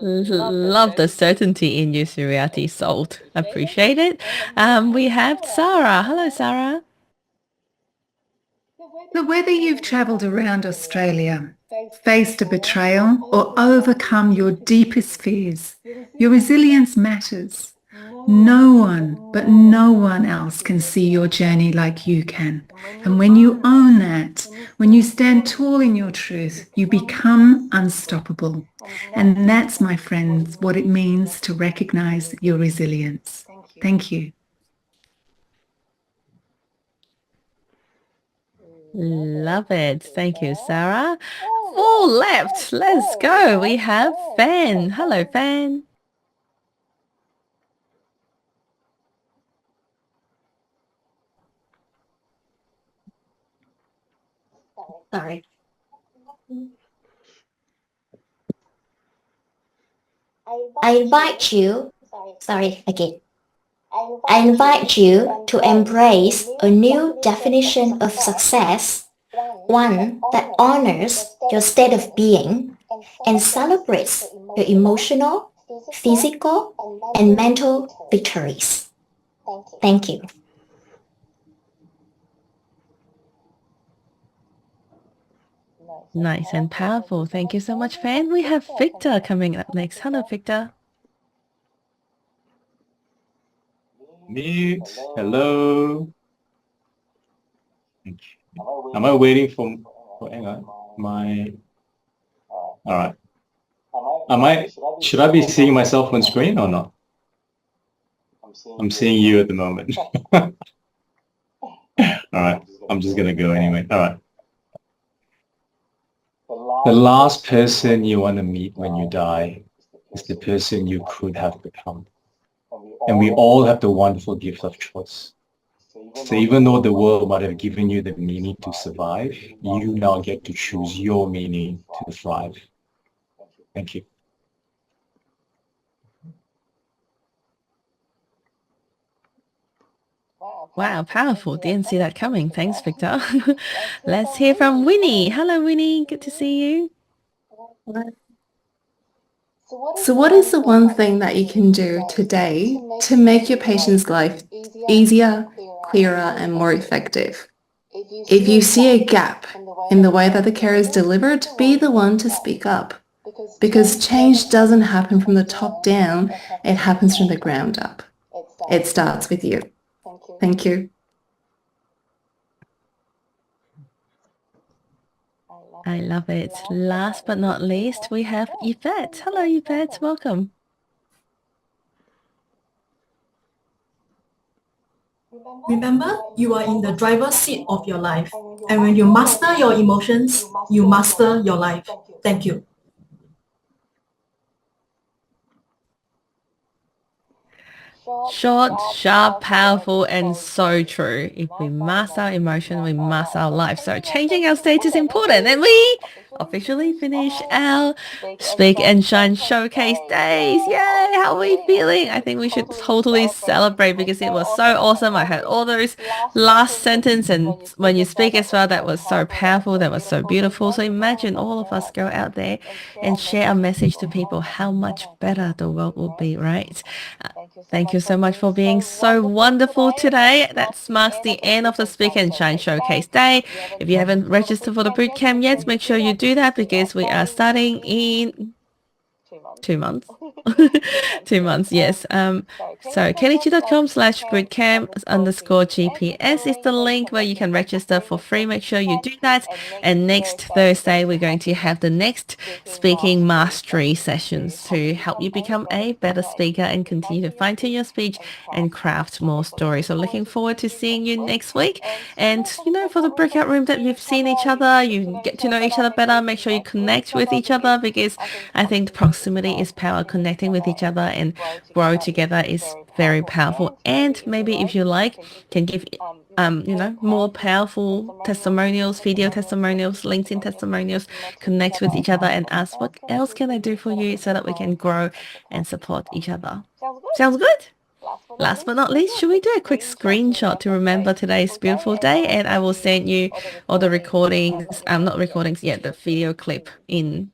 Love the certainty in you, Suryati. Sold. Appreciate it. We have Sarah. Hello, Sarah. So whether you've travelled around Australia, faced a betrayal, or overcome your deepest fears, your resilience matters. No one, but no one else can see your journey like you can. And when you own that, when you stand tall in your truth, you become unstoppable. And that's, my friends, what it means to recognize your resilience. Thank you. Love it. Thank you, Sarah. 4 left. Let's go. We have Fan. Hello, Fan. Sorry. I invite you to embrace a new definition of success, one that honors your state of being and celebrates your emotional, physical, and mental victories. Thank you. Nice and powerful. Thank you so much, Fan. We have Victor coming up next. Hello, Victor. Mute. Hello. Am I waiting for hang on. All right. Should I be seeing myself on screen or not? I'm seeing you at the moment. All right. I'm just going to go anyway. All right. The last person you want to meet when you die is the person you could have become. And we all have the wonderful gift of choice. So even though the world might have given you the meaning to survive, you now get to choose your meaning to thrive. Thank you. Wow, powerful. Didn't see that coming. Thanks, Victor. Let's hear from Winnie. Hello, Winnie. Good to see you. So what is the one thing that you can do today to make your patient's life easier, clearer, and more effective? If you see a gap in the way that the care is delivered, be the one to speak up. Because change doesn't happen from the top down, it happens from the ground up. It starts with you. Thank you. I love it. Last but not least, we have Yvette. Hello, Yvette. Welcome. Remember, you are in the driver's seat of your life. And when you master your emotions, you master your life. Thank you. Short, sharp, powerful, and so true. If we master our emotion, we master our life. So changing our state is important. And we officially finish our Speak and Shine Showcase days. Yay! How are we feeling? I think we should totally celebrate because it was so awesome. I heard all those last sentence and when you speak as well, that was so powerful. That was so beautiful. So imagine all of us go out there and share a message to people how much better the world will be, right? Thank you so much for being so wonderful today. That marks the end of the Speak and Shine Showcase Day. If you haven't registered for the bootcamp yet, make sure you do that because we are starting in 2 months. 2 months, yes. So kaleychu.com/bootcamp_GPS is the link where you can register for free. Make sure you do that. And next Thursday, we're going to have the next speaking mastery sessions to help you become a better speaker and continue to fine-tune your speech and craft more stories. So looking forward to seeing you next week. And, you know, for the breakout room that you've seen each other, you get to know each other better, make sure you connect with each other because I think proximity is power. Connecting with each other and grow together is very powerful. And maybe if you like, can give you know, more powerful testimonials, video testimonials, LinkedIn testimonials, connect with each other and ask what else can I do for you so that we can grow and support each other. Sounds good? Last but not least, should we do a quick screenshot to remember today's beautiful day? And I will send you all the recordings, not recordings yet, the video clip in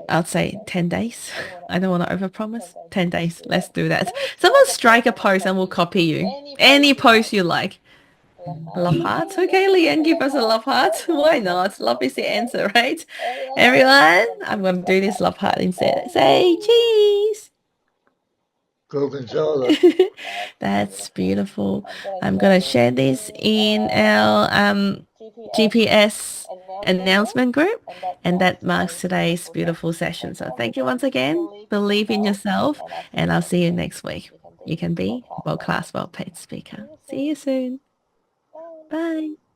I'd say 10 days. I don't want to overpromise. 10 days. Let's do that. Someone strike a pose and we'll copy you. Any pose you like. Love heart. Okay, Leanne, give us a love heart. Why not? Love is the answer, right? Everyone, I'm going to do this love heart instead. Say cheese. That's beautiful. I'm going to share this in our GPS announcement group, and that marks today's beautiful session. So thank you once again. Believe in yourself, and I'll see you next week. You can be world-class, well-paid speaker. See you soon. Bye.